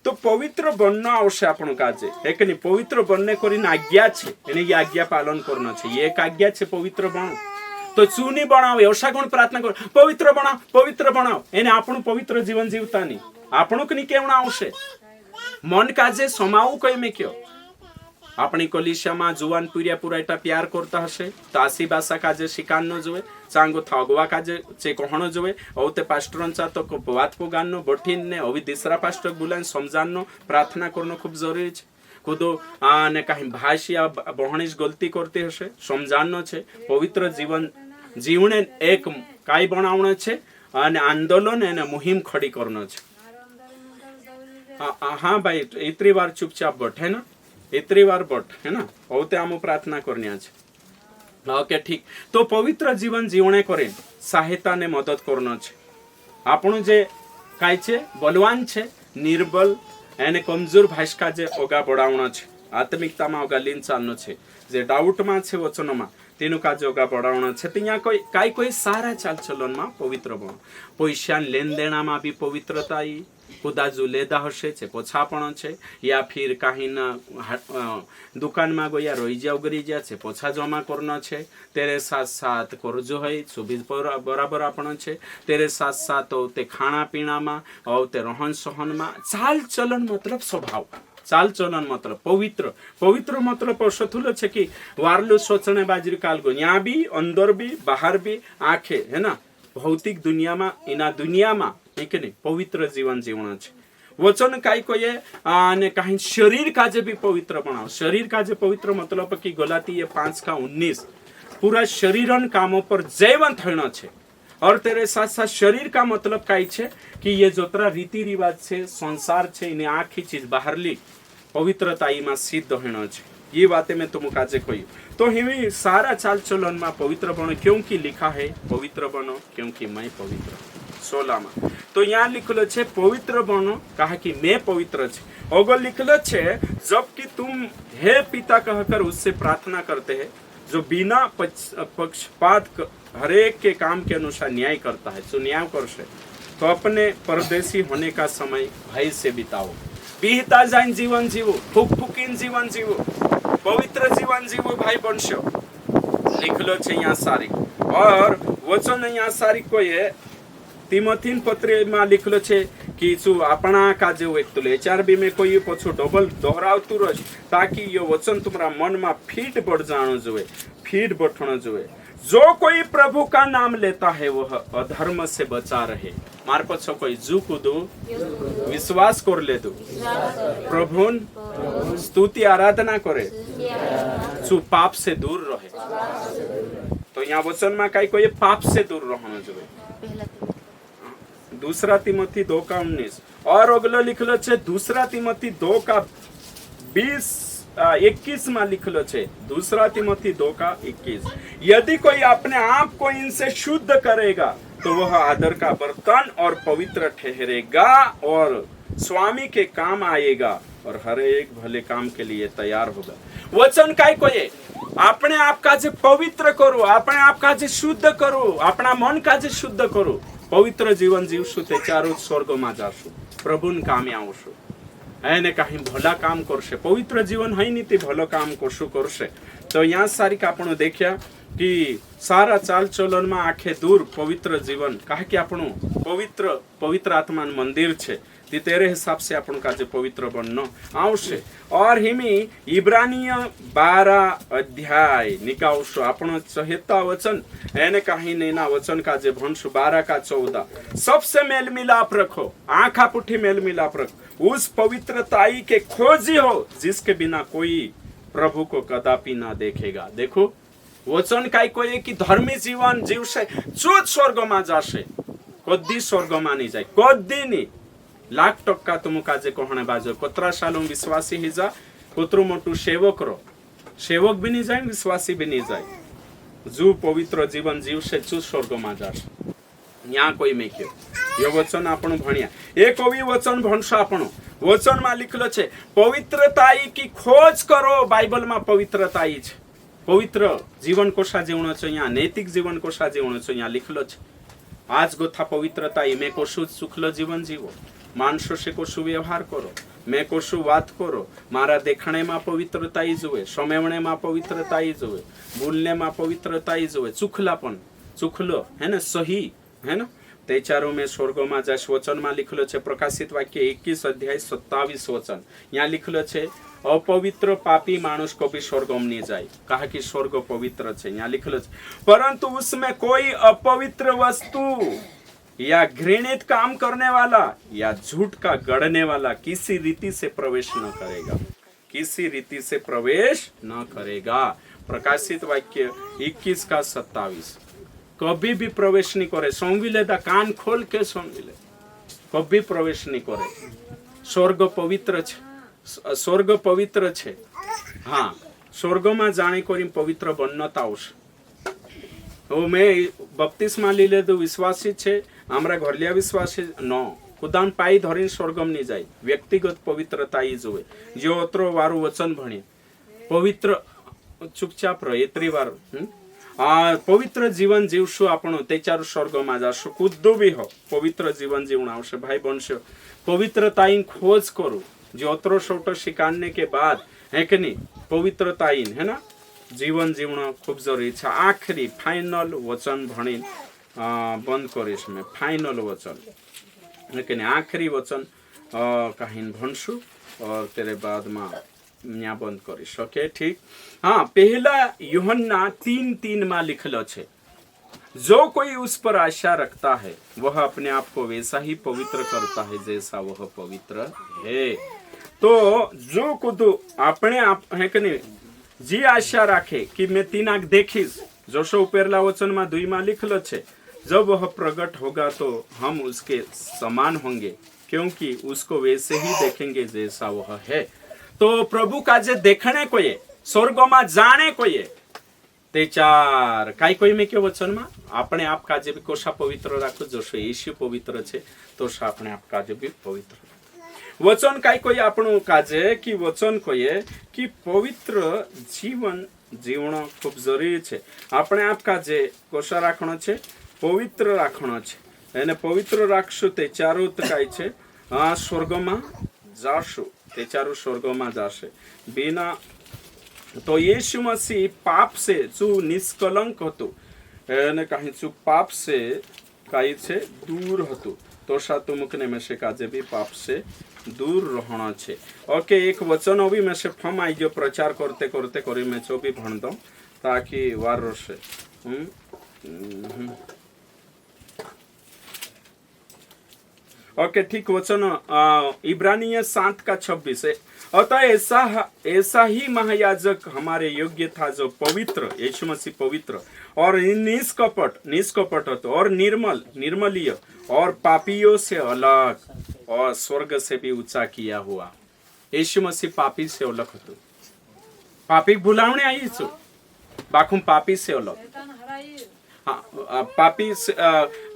तो पवित्र बनना आवश्यक आपण काजे एक नहीं पवित्र बनने करीने आज्ञा छे एने आज्ञा पालन करना छे एक आज्ञा छे पवित्र बनो तो चूनी बनाओ एवसा गुण प्रार्थना कर पवित्र बनाओ एने आपण पवित्र जीवन जीवता नहीं आपण कनी केवण आवशे मन काजे समाऊ कई में क्यों अपनी कलिसिया में जुवान पुरिया पुराटा प्यार करता हसे तासी भाषा काजे शिकान न जोए चांगो थागवा काजे चे कहण जोए औते पास्टरंचा तो वात पोगानो बठीन ने अभी दूसरा पास्टर बुलान समजानो प्रार्थना करनो खूब जरूरी छे खुदो ने कहीं भाषिया बहणीज गलती करती हसे समजानो छे पवित्र जीवन जीवने एक काई बनावणो छे अने आंदोलन एने मुहिम खड़ी करनो छे हाँ भाई इतनी बार चुपचाप बट है ना इतनी बार बट है ना औते आम प्रार्थना करनी आज ओके ठीक तो पवित्र जीवन जीवने करे सहायता ने मदद करना छे आपण जे काय छे बलवान छे निर्बल एने कमजोर भाषका जे ओगा बढ़ावना छे आत्मिकता में ओगा लीन चालनो छे जे डाउट में छे वचन में तेनु का जोगा बढ़ावना छे तिया कोई सारा चाल चलन में पवित्र बनो पैसा लेन देना में भी पवित्रता खुदा जो लेदा हसे छे पोछापण छे या फिर कहीं ना दुकान में गया रही जा उगरी जा छे पोछा जमा करना छे तेरे साथ साथ कर्जो है सुबीज बराबर आपण छे तेरे साथ साथ ते खाना पीना में और ते रहन सहन में चाल चलन मतलब स्वभाव चाल चलन मतलब पवित्र पवित्र मतलब पशुथुल छे कि वारलू सोचने बाजरी कालगो यहाँ भी अंदर भी बाहर भी आंखे है ना भौतिक दुनिया में इना दुनिया में एक नहीं पवित्र जीवन जीवन छे वचन काई कोये ने कहीं शरीर काजे भी पवित्र बनाओ शरीर काजे पवित्र मतलब कि गलाती 5:19 पूरा शरीरन कामों पर जैवन थयनो छे और तेरे साथ साथ शरीर का मतलब काई छे कि ये जोतरा रीति रिवाज छे संसार छे इने आखी चीज बाहरली पवित्रता में सिद्ध होनो छे ये बातें मैं तुमको आज कही तो हिमी सारा चाल चलन में पवित्र बनो क्योंकि लिखा है पवित्र बनो क्योंकि मैं पवित्र 16 में तो यहाँ लिखलो छे पवित्र बनो कहा कि मैं पवित्र छे अगर लिखलो छे जबकि तुम हे पिता कहकर उससे प्रार्थना करते हैं जो बिना पक्षपात हरेक के काम के अनुसार न्याय करता है जो न्याय करसे तो अपने परदेशी होने का समय भय से बिताओ बीहता जाइन जीवन जीवो फूक जीवन जीवो पवित्र जीवन जीवो भाई बंशो लिखलो छे यहाँ सारी और वचन यहाँ सारी को ये तिमोथीन पत्र में लिखलो छे कि શું આપણા કાજે એક તો HRB में कोई पछो डबल दोहरावतु रह ताकि ये वचन तुम्हारा मन में फीट बढ़ जानो जोए फीट बढ़ना जोए जो कोई प्रभु का नाम लेता है वह अधर्म से बचा रहे मार पछो कोई जू कूदो विश्वास कर ले दो प्रभुन स्तुति आराधना करे सु पाप से दूर रहे तो यहाँ वचन में कई कोई पाप से दूर रहना जोए दूसरा तिमोथी 2 का 19 और अगलो लिखलो छे दूसरा तिमोथी 2 का 21 में लिखलो छे दूसरा तिमोथी 2 का 21 यदि कोई अपने आप को इनसे शुद्ध करेगा तो वह आदर का बर्तन और पवित्र ठहरेगा और स्वामी के काम आएगा और हर एक भले काम के लिए तैयार होगा वचन काय कोई अपने आप का जे पवित्र करो अपने आप का जे शुद्ध करो अपना मन का जे शुद्ध करो पवित्र जीवन जीवशु ते चारो स्वर्ग में जाशु प्रभुन कामे आवशु एने कहीं भला काम करशे पवित्र जीवन है नीति भलो काम कशु करशे तो यहाँ सारी का आपण देखिया कि सारा चाल चलन में आखे दूर पवित्र जीवन कहा कि आपण पवित्र आत्मा मंदिर छे तेरे हिसाब से अपन का जो पवित्र बननो आवश्य और हिमी इब्रानीय 12 अध्याय निकावशो आपण संहिता वचन एने कहीं नहीं ना वचन का जे भनसु 12 का 14 सबसे मेल मिलाप रखो आंखा पुठी मेल मिलाप रखो उस पवित्रताई के खोजी हो जिसके बिना कोई प्रभु को कदापि ना देखेगा देखो वचन काय कोई कि धर्मी जीवन जीवशे जो स्वर्ग में जाशे कदी स्वर्ग में नहीं जाए कदी नहीं लाख टक्का तुम काजे कहणे बाजो कोतरा सालों विश्वासी ही जा कोतरो मोटू सेवक रो सेवक भी नहीं जाए विश्वासी भी नहीं जाए जो पवित्र जीवन जीव से चू स्वर्ग में जाश यहाँ कोई में क्यों ये वचन आपण भणिया एक कवि वचन भणसो आपण वचन में लिखलो छे पवित्रताई की खोज करो बाइबल में पवित्रताई छे पवित्र जीवन कोशा जीवनो छे यहाँ नैतिक जीवन कोशा जीवनो छे यहाँ लिखलो छे आज गोथा पवित्रताई में कोशु सुखलो जीवन जीवो मानसो से कोशु व्यवहार करो मैं कोशु बात करो मारा देखने में पवित्रताई जुए समेवणे में पवित्रताई जुए बोलने में पवित्रताई जुए चुखलापन चुखलो है ना सही है ना ते चारों में स्वर्ग में जाश वचन में लिखलो छे प्रकाशित वाक्य 21 अध्याय 27 वचन यहाँ लिखलो छे अपवित्र पापी मानुष को भी स्वर्ग में नहीं जाए कहा कि स्वर्ग पवित्र छे यहाँ लिखलो छे परंतु उसमें कोई अपवित्र वस्तु या घृणित काम करने वाला या झूठ का गढ़ने वाला किसी रीति से प्रवेश न करेगा किसी रीति से प्रवेश न करेगा प्रकाशित वाक्य 21 का 27 कभी भी प्रवेश नहीं करे सौंगी लेता कान खोल के सौंगी ले कभी प्रवेश नहीं करे स्वर्ग पवित्र छे स्वर्ग पवित्र छे हाँ स्वर्ग में जाने करी पवित्र बनता आवशे मैं बपतिस्मा लीले तो विश्वासी छे आमरा घरलिया विश्वासी न खुदान पाई धरी स्वर्ग में नहीं जाए व्यक्तिगत पवित्रता ही जोए जो अत्रो वारू वचन भणे पवित्र चुपचाप रहे एतरी वार पवित्र जीवन जीवशु आपण तेचार स्वर्ग में जाशु कुद्दू भी हो पवित्र जीवन जीवन आवश्य भाई बनशो पवित्रताई खोज करो जो अत्रो छोटो शिकाने के बाद है कि नहीं पवित्रताई है ना जीवन जीवन खूब जरूरी है आखिरी फाइनल वचन भणी बंद करीश में फाइनल वचन लेकिन आखिरी वचन कहीं भनसु और तेरे बाद में यहाँ बंद करीश ओके ठीक हाँ पहला यूहन्ना 3:3 में लिखलो छे जो कोई उस पर आशा रखता है वह अपने आप को वैसा ही पवित्र करता है जैसा वह पवित्र है तो जो खुद अपने आप है कि नहीं जी आशा राखे कि मैं 3 आंख देखीश जोशो उपेरला वचन में 2 में लिखलो छे जब वह प्रकट होगा तो हम उसके समान होंगे क्योंकि उसको वैसे ही देखेंगे जैसा वह है तो प्रभु का जे देखने को ये સ્વર્ગમાં જાણે કોઈએ તે ચાર કાંઈ કોઈ મેં કયો વચનમાં આપણે આપ કાજે બી કોશા પવિત્ર રાખવું જોશો ઈશુ પવિત્ર છે તો આપણે આપ કાજે બી પવિત્ર વચન કાંઈ કોઈ આપણું કાજે કે વચન કોઈએ કે પવિત્ર જીવન જીવણો ખૂબ જરૂરી છે આપણે આપ કાજે કોશા રાખણો છે પવિત્ર રાખણો છે એને પવિત્ર રાખશું તે ચારું કાંઈ છે સ્વર્ગમાં જાશું તે ચારું સ્વર્ગમાં જાશે બિના તો યીशु मसीह पाप से जो निष्कलंक હતું એને કહી છું પાપ से કાઈ છે દૂર હતું તો સાતું મુકને में से काजे भी पाप से दूर रहना છે ओके एक वचन भी में से फम आई जो प्रचार करते करते करी मैं जो भी भण दो ताकि वार से ओके ठीक वचन इब्रानिय 7:26 अतः ऐसा ही महायाजक हमारे योग्य था जो पवित्र यीशु मसीह पवित्र और निष्कपट હતો और निर्मलीय और पापियों से अलग और स्वर्ग से भी ऊंचा किया हुआ यीशु मसीह पापी से अलग હતો પાપી ભૂલાવણે આવી છું બાકું પાપી से अलग પાપી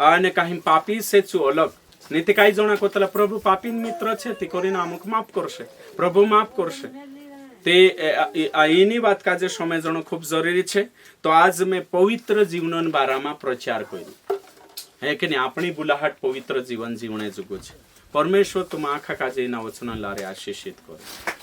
અને કાંઈ પાપી से છું अलग નીતિ કાંઈ જણા કોતલા પ્રભુ પાપી મિત્ર છે તે કરીને અમુક માફ કરશે પ્રભુ માફ કરશે તે એની વાત કાજે સમજણો ખૂબ જરૂરી છે તો આજ મેં પવિત્ર જીવન બારામાં પ્રચાર કર્યો હે કે નહીં આપણી બુલાહટ પવિત્ર જીવન જીવણે જુગો છે પરમેશ્વર તું આખા કાજે એના વચન લારે આશીષિત કરે